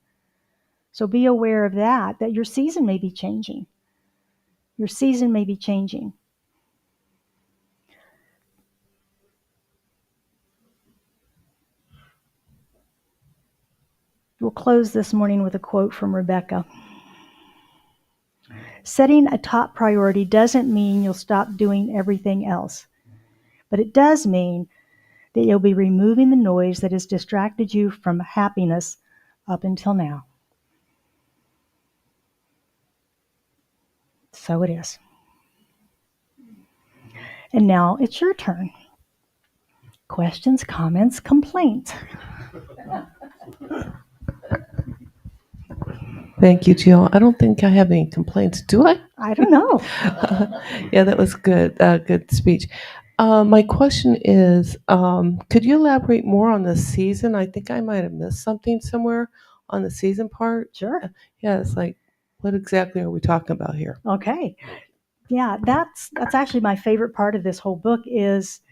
So be aware of that your season may be changing. Your season may be changing. We'll close this morning with a quote from Rebecca. Setting a top priority doesn't mean you'll stop doing everything else, but it does mean that you'll be removing the noise that has distracted you from happiness up until now. So it is. And now it's your turn. Questions, comments, complaints. Thank you, Jill. I don't think I have any complaints, do I? I don't know. Yeah, that was good. Good speech. My question is, could you elaborate more on the season? I think I might have missed something somewhere on the season part. Sure. Yeah, it's like, what exactly are we talking about here? Okay. Yeah, that's actually my favorite part of this whole book is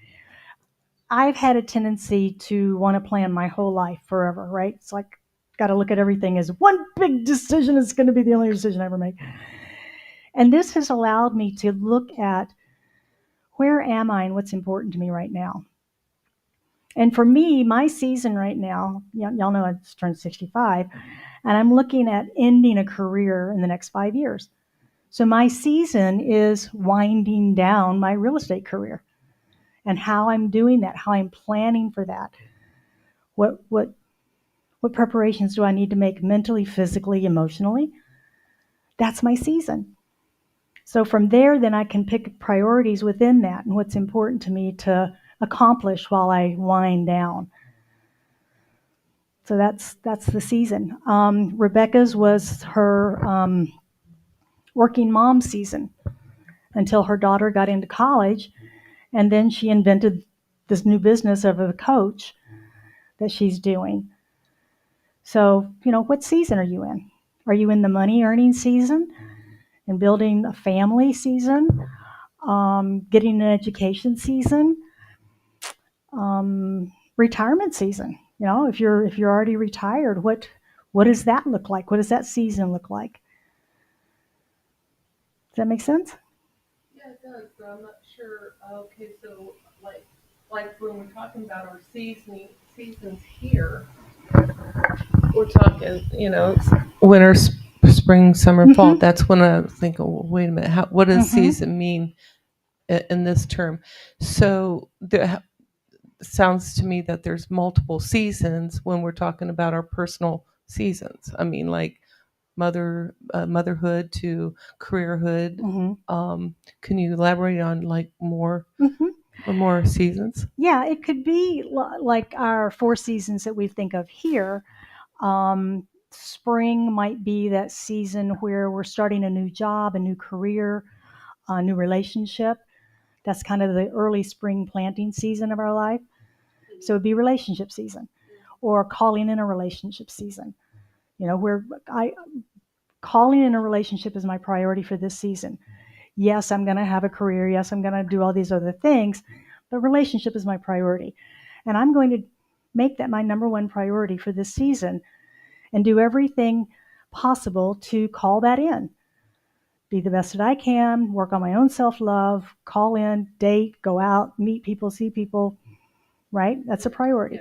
I've had a tendency to want to plan my whole life forever, right? It's like, got to look at everything as one big decision. It's going to be the only decision I ever make. And this has allowed me to look at where am I and what's important to me right now. And for me, my season right now, y'all know I just turned 65, and I'm looking at ending a career in the next 5 years. So my season is winding down my real estate career and how I'm doing that, how I'm planning for that. What preparations do I need to make mentally, physically, emotionally? That's my season. So from there, then I can pick priorities within that and what's important to me to accomplish while I wind down. So that's the season. Rebecca's was her working mom season until her daughter got into college, and then she invented this new business of a coach that she's doing. So, what season are you in? Are you in the money earning season and building a family season, getting an education season, retirement season? If you're already retired, what does that look like? What does that season look like? Does that make sense? Yeah, it does, but I'm not sure. Okay, so like when we're talking about our seasons here, we're talking, winter, spring, summer, fall. That's when I think, oh, wait a minute, what does season mean in this term? So sounds to me that there's multiple seasons when we're talking about our personal seasons. I mean, like motherhood to careerhood. Can you elaborate on like more seasons? Yeah, it could be like our 4 seasons that we think of here. Spring might be that season where we're starting a new job, a new career, a new relationship. That's kind of the early spring planting season of our life. So it'd be relationship season or calling in a relationship season. Where calling in a relationship is my priority for this season. Yes, I'm going to have a career. Yes, I'm going to do all these other things, but relationship is my priority. And I'm going to make that my number one priority for this season and do everything possible to call that in. Be the best that I can, work on my own self-love, call in, date, go out, meet people, see people, right? That's a priority.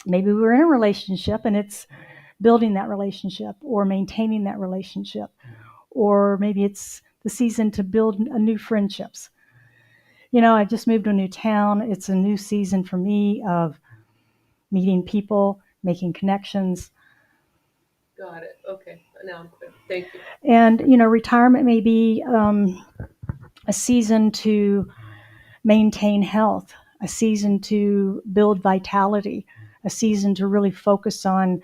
Maybe we're in a relationship and it's building that relationship or maintaining that relationship. Or maybe it's the season to build new friendships. You know, I just moved to a new town. It's a new season for me of meeting people, making connections. Got it. Okay. Now I'm clear. Thank you. And, you know, retirement may be a season to maintain health, a season to build vitality, a season to really focus on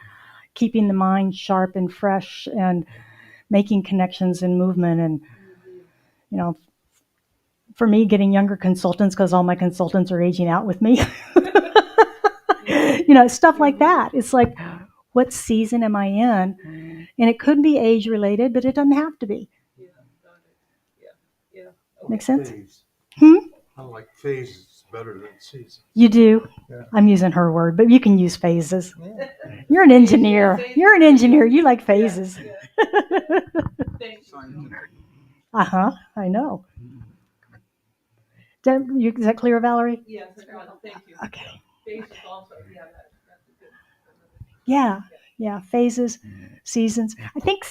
keeping the mind sharp and fresh and making connections and movement. And, you know, for me, getting younger consultants because all my consultants are aging out with me. You know, stuff like that. It's like, what season am I in? And it could be age related, but it doesn't have to be. Yeah. Got it. Yeah. Yeah. Make sense? Phase. Hmm? I like phases better than seasons. You do? Yeah. I'm using her word, but you can use phases. Yeah. You're an engineer. You're an engineer. You like phases. Yeah. Thank you. Scientific. Uh-huh. I know. Is that clear, Valerie? Yes, I got it. Thank you. Okay. Phases also. Yeah. That's a good. Yeah. Yeah. Phases, seasons. I think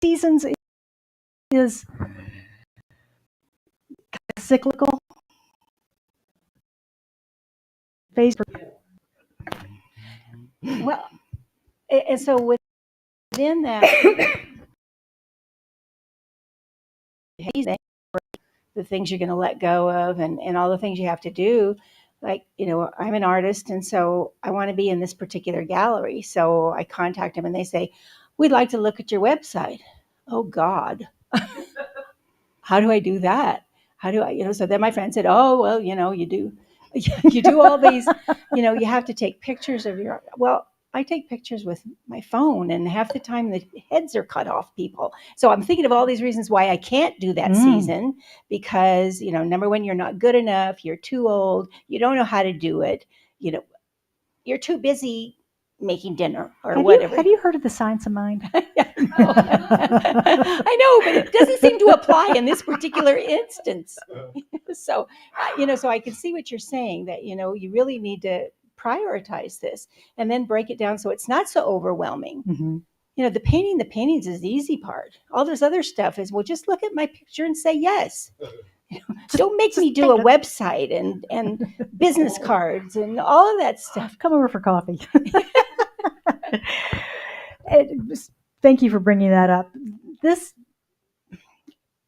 seasons is cyclical. Phase. Well, and so within that, the things you're going to let go of and all the things you have to do. Like, you know, I'm an artist, and so I want to be in this particular gallery. So I contact them and they say, we'd like to look at your website. Oh, God. How do I do that? How do I, you know, so then my friend said, oh, well, you know, you do all these, you know, you have to take pictures of your, well, I take pictures with my phone, and half the time the heads are cut off people. So I'm thinking of all these reasons why I can't do that season, because, you know, number one, you're not good enough. You're too old. You don't know how to do it. You know, you're too busy making dinner or whatever. Have you heard of the science of mind? I know, but it doesn't seem to apply in this particular instance. So, you know, so I can see what you're saying, that, you know, you really need to prioritize this and then break it down so it's not so overwhelming. Mm-hmm. You know, the paintings is the easy part. All this other stuff is, well, just look at my picture and say yes. You know, don't make me do a website and business cards and all of that stuff. Come over for coffee. Thank you for bringing that up. This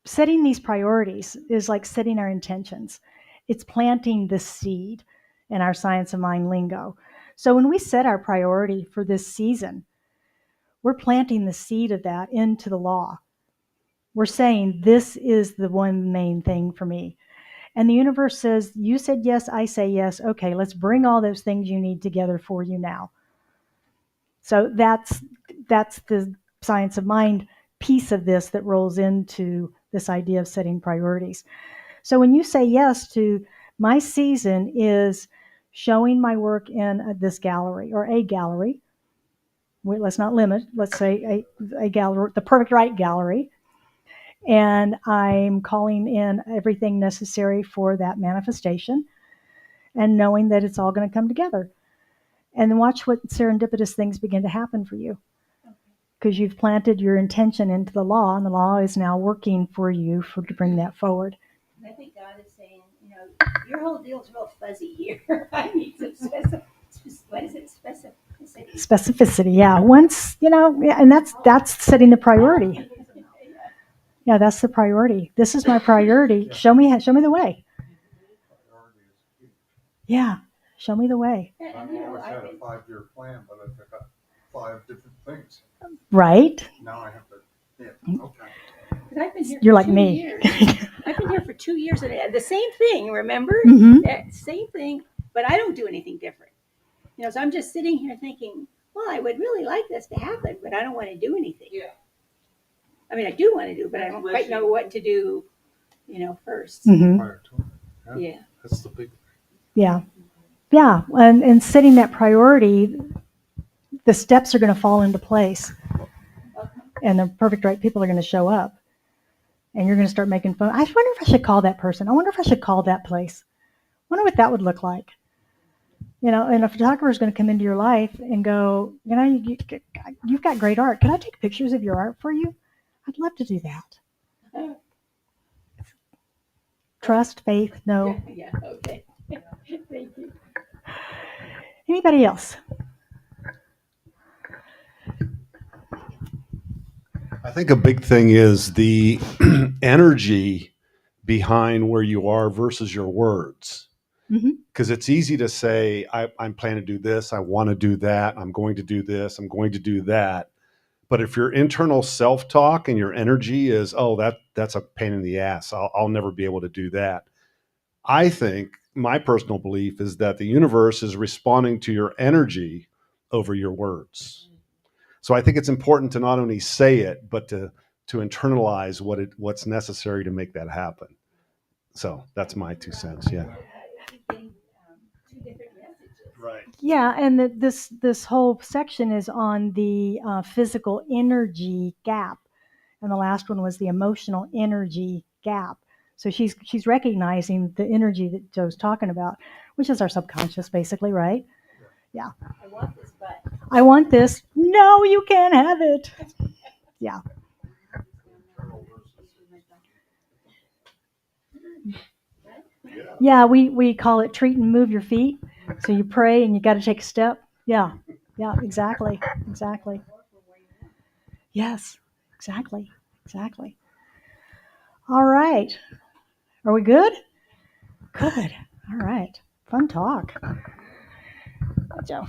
setting these priorities is like setting our intentions. It's planting the seed in our science of mind lingo. So when we set our priority for this season, we're planting the seed of that into the law. We're saying, this is the one main thing for me. And the universe says, you said yes, I say yes. Okay, let's bring all those things you need together for you now. So that's the science of mind piece of this that rolls into this idea of setting priorities. So when you say yes to, my season is showing my work in this gallery or a gallery. Let's not limit. Let's say a gallery, the Perfect Right gallery. And I'm calling in everything necessary for that manifestation and knowing that it's all going to come together. And then watch what serendipitous things begin to happen for you. Because you've planted your intention into the law, and the law is now working for you to bring that forward. I think God is saying, you know, your whole deal's real fuzzy here. I need some specificity. Specificity, yeah. Once, you know, and that's setting the priority. Yeah, that's the priority. This is my priority. Show me the way. Yeah, show me the way. I've always had a 5-year plan, but I took up 5 different things. Right? Now I have to, yeah, okay. I've been here You're for like 2 me. years. I've been here for 2 years, and the same thing, remember? Mhm. Same thing, but I don't do anything different. You know, so I'm just sitting here thinking, well, I would really like this to happen, but I don't want to do anything. Yeah. I mean, I do want to do, but I don't quite know what to do, you know, first. Mhm. Prior to it. Yeah. That's the big thing. Yeah. Yeah, and setting that priority, the steps are going to fall into place. And the perfect right people are going to show up. And you're going to start making phone. I wonder if I should call that person. I wonder if I should call that place. I wonder what that would look like. And a photographer is going to come into your life and go, you've got great art. Can I take pictures of your art for you? I'd love to do that. Trust, faith, no. Yeah, okay. Thank you. Anybody else? I think a big thing is the energy behind where you are versus your words. Because it's easy to say, I'm planning to do this, I want to do that, I'm going to do this, I'm going to do that. But if your internal self-talk and your energy is, oh, that's a pain in the ass, I'll never be able to do that. I think my personal belief is that the universe is responding to your energy over your words. So I think it's important to not only say it, but to internalize what's necessary to make that happen. So that's my 2 cents. Yeah. Right. Yeah, and this whole section is on the physical energy gap, and the last one was the emotional energy gap. So she's recognizing the energy that Joe's talking about, which is our subconscious, basically, right? Yeah. I want this, but I want this. No, you can't have it. Yeah. Yeah, we call it treat and move your feet. So you pray and you got to take a step. Yeah. Yeah, exactly. Exactly. Yes, exactly. Exactly. All right. Are we good? Good. All right. Fun talk. Joe.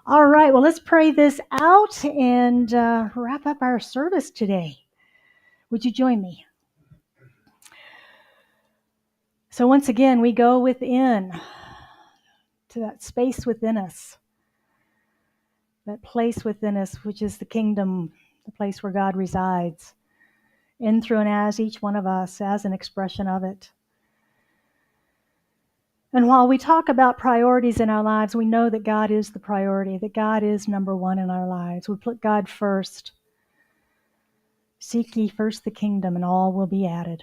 All right. Well, let's pray this out and wrap up our service today. Would you join me? So once again, we go within to that space within us, that place within us, which is the kingdom, the place where God resides, in, through, and as each one of us, as an expression of it. And while we talk about priorities in our lives, we know that God is the priority, that God is number one in our lives. We put God first. Seek ye first the kingdom, and all will be added.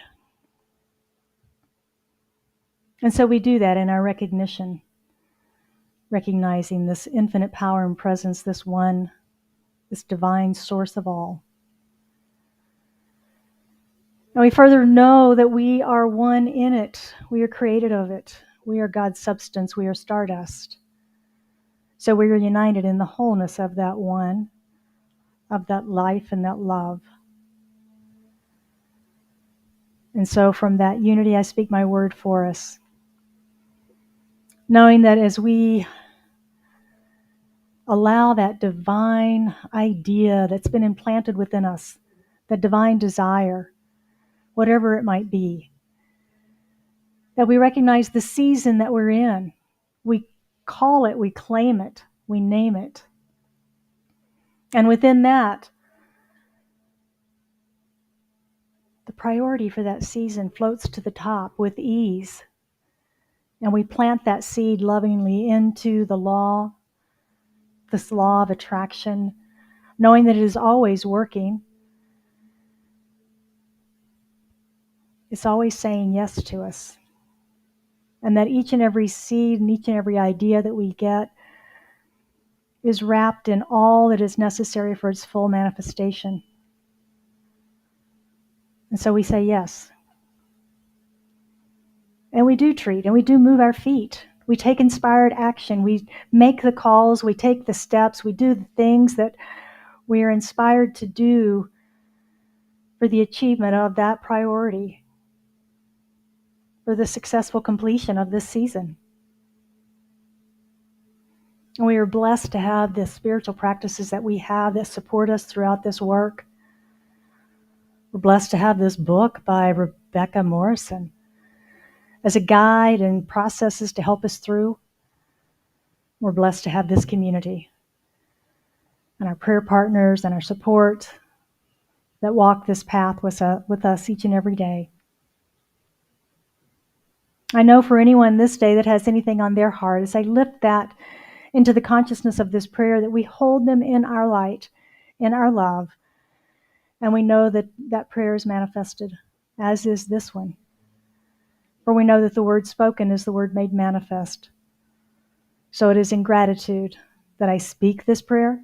And so we do that in our recognition, recognizing this infinite power and presence, this one, this divine source of all. And we further know that we are one in it. We are created of it. We are God's substance. We are stardust. So we are united in the wholeness of that one, of that life and that love. And so from that unity, I speak my word for us, knowing that as we allow that divine idea that's been implanted within us, that divine desire, whatever it might be, that we recognize the season that we're in. We call it, we claim it, we name it. And within that, the priority for that season floats to the top with ease. And we plant that seed lovingly into the law, this law of attraction, knowing that it is always working. It's always saying yes to us. And that each and every seed and each and every idea that we get is wrapped in all that is necessary for its full manifestation. And so we say yes. And we do treat, and we do move our feet. We take inspired action. We make the calls, we take the steps, we do the things that we are inspired to do for the achievement of that priority, for the successful completion of this season. And we are blessed to have the spiritual practices that we have that support us throughout this work. We're blessed to have this book by Rebecca Morrison as a guide and processes to help us through. We're blessed to have this community and our prayer partners and our support that walk this path with us each and every day. I know for anyone this day that has anything on their heart, as I lift that into the consciousness of this prayer, that we hold them in our light, in our love, and we know that that prayer is manifested, as is this one. For we know that the word spoken is the word made manifest. So it is in gratitude that I speak this prayer,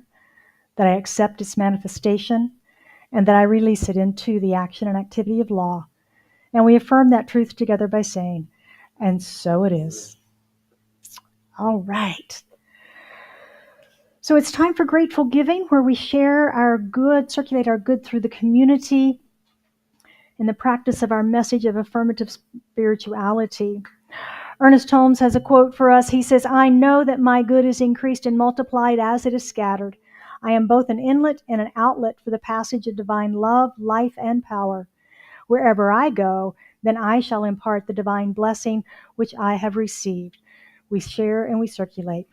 that I accept its manifestation, and that I release it into the action and activity of law. And we affirm that truth together by saying, and so it is. All right. So it's time for grateful giving, where we share our good, circulate our good through the community in the practice of our message of affirmative spirituality. Ernest Holmes has a quote for us. He says, I know that my good is increased and multiplied as it is scattered. I am both an inlet and an outlet for the passage of divine love, life, and power. Wherever I go, then I shall impart the divine blessing which I have received. We share and we circulate.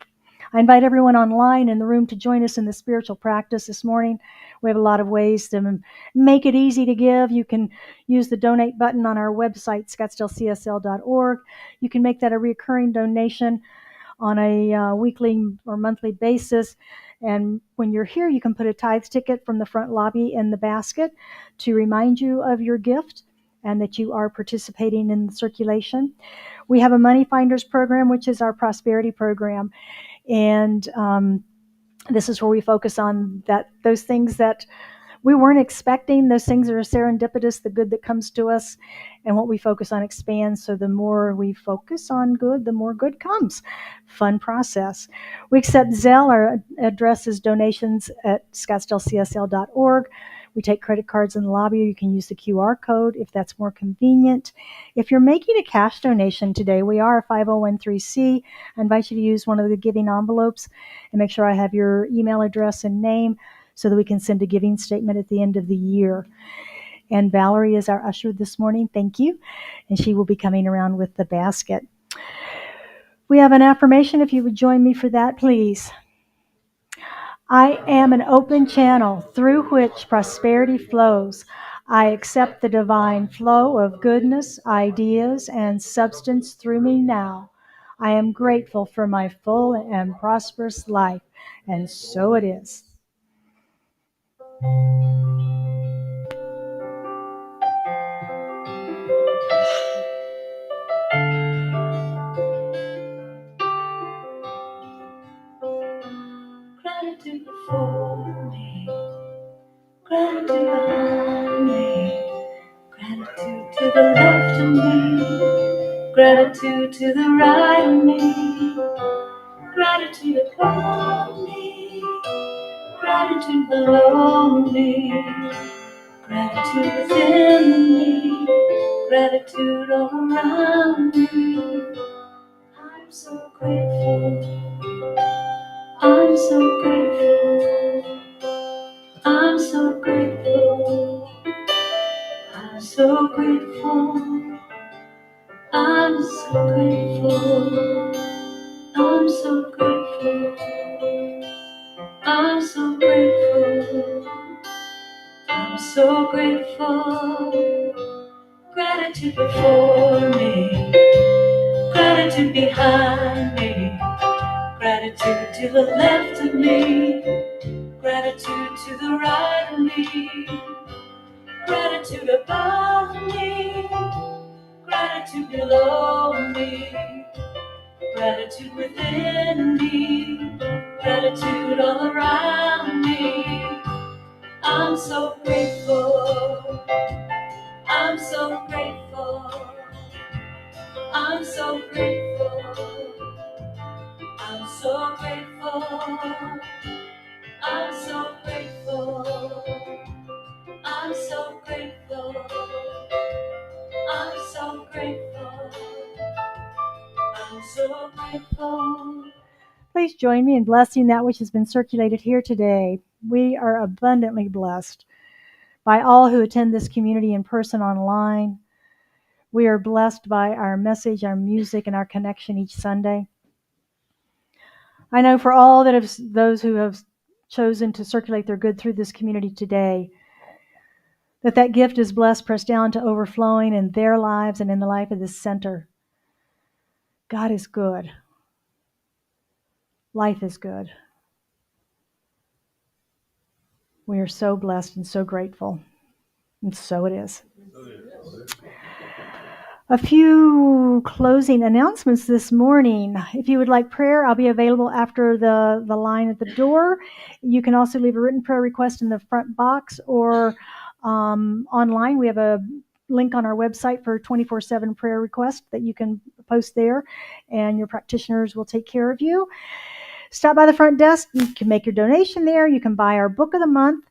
I invite everyone online in the room to join us in the spiritual practice this morning. We have a lot of ways to make it easy to give. You can use the donate button on our website, scottsdalecsl.org. You can make that a recurring donation on a weekly or monthly basis. And when you're here, you can put a tithe ticket from the front lobby in the basket to remind you of your gift and that you are participating in the circulation. We have a Money Finders program, which is our prosperity program. And this is where we focus on those things that we weren't expecting, those things that are serendipitous, the good that comes to us, and what we focus on expands. So the more we focus on good, the more good comes. Fun process. We accept Zelle. Our address is donations at scottsdalecsl.org. We take credit cards in the lobby. You can use the QR code if that's more convenient. If you're making a cash donation today, we are a 5013C. I invite you to use one of the giving envelopes and make sure I have your email address and name so that we can send a giving statement at the end of the year. And Valerie is our usher this morning. Thank you. And she will be coming around with the basket. We have an affirmation. If you would join me for that, please. I am an open channel through which prosperity flows. I accept the divine flow of goodness, ideas, and substance through me now. I am grateful for my full and prosperous life, and so it is. Gratitude before me, gratitude behind me, gratitude to the left of me, gratitude to the right of me, gratitude above me, gratitude below me, gratitude within me, gratitude all around me. I'm so grateful. I'm so grateful. I'm so grateful. I'm so grateful. I'm so grateful. I'm so grateful. I'm so grateful. I'm so grateful. Gratitude before me, gratitude behind me, gratitude to the left of me, gratitude to the right of me, gratitude above me, gratitude below me, gratitude within me, gratitude all around me. I'm so grateful. I'm so grateful. I'm so grateful. I'm so grateful. I'm so grateful. I'm so grateful. I'm so grateful. I'm so grateful. Please join me in blessing that which has been circulated here today. We are abundantly blessed by all who attend this community in person online. We are blessed by our message, our music, and our connection each Sunday. I know for all those who have chosen to circulate their good through this community today, that gift is blessed, pressed down to overflowing in their lives and in the life of this center. God is good. Life is good. We are so blessed and so grateful. And so it is. A few closing announcements this morning. If you would like prayer, I'll be available after the line at the door. You can also leave a written prayer request in the front box or online. We have a link on our website for 24/7 prayer requests that you can post there, and your practitioners will take care of you. Stop by the front desk. You can make your donation there. You can buy our book of the month.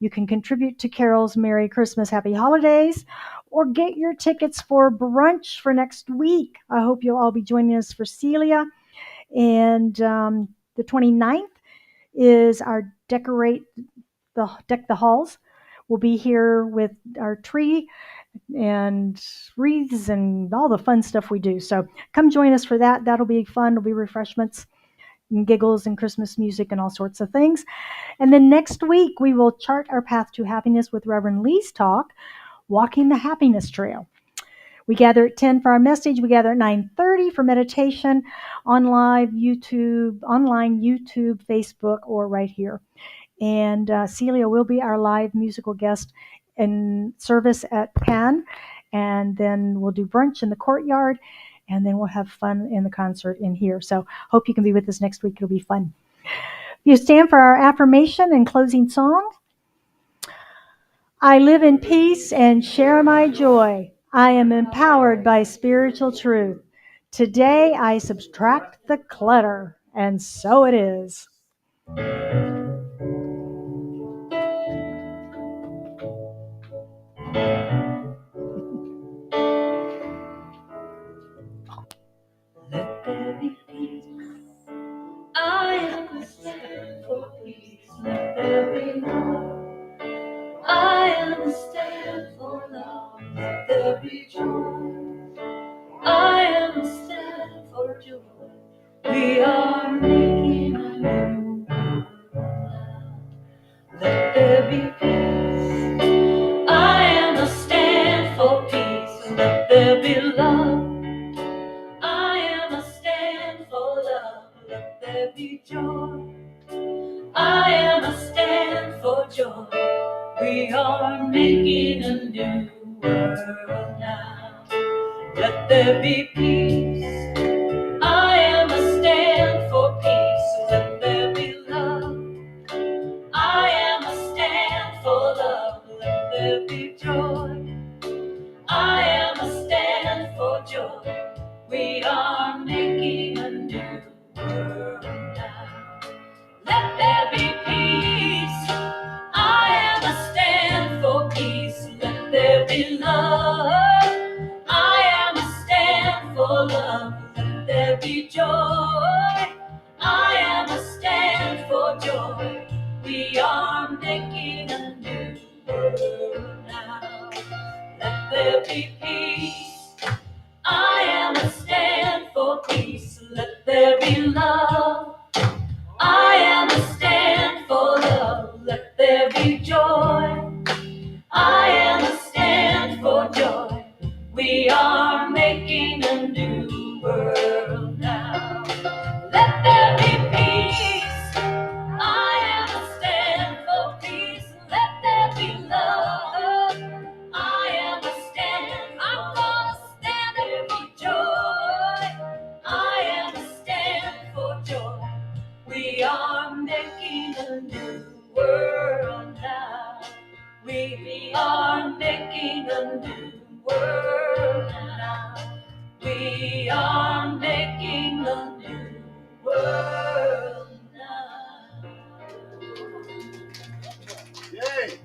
You can contribute to Carol's Merry Christmas, Happy Holidays, or get your tickets for brunch for next week. I hope you'll all be joining us for Celia. And the 29th is our Deck the Halls. We'll be here with our tree and wreaths and all the fun stuff we do. So come join us for that. That'll be fun. There'll be refreshments and giggles and Christmas music and all sorts of things. And then next week, we will chart our path to happiness with Reverend Lee's talk, Walking the Happiness Trail. We gather at 10 for our message. We gather at 9:30 for meditation on online YouTube, Facebook, or right here. And Celia will be our live musical guest in service at Pan. And then we'll do brunch in the courtyard. And then we'll have fun in the concert in here. So hope you can be with us next week. It'll be fun. You stand for our affirmation and closing song. I live in peace and share my joy. I am empowered by spiritual truth. Today I subtract the clutter, and so it is. Let there be peace. I am a stand for peace. Let there be love. I am a stand for love. Let there be joy. I am a stand for joy. We are making a new world now. Let there be peace. I am a stand for peace. Let there be love. I am a stand for love. Let there be joy. I am a stand for joy. We are making a new world now. Let there be peace. I am a stand for peace. Let there be love. I am a stand for love. Let there be joy. I am a stand for joy. We are making a new world now. Let there be peace. I am a stand for peace. Let there be love. I am a stand for love. Let there be joy. I am a stand for joy. We are making a new world now. Let there be peace. I am a stand for peace. Let there be love. I am a stand for love. Let there be joy. I am a stand for joy. We are making a new world now. Let there be peace. I am a stand for peace. Let there be love. I am a stand. I'm gonna stand and for joy. I am a stand for joy. We are making a new world now. We are making a new world now. We are making a new world now. Yay!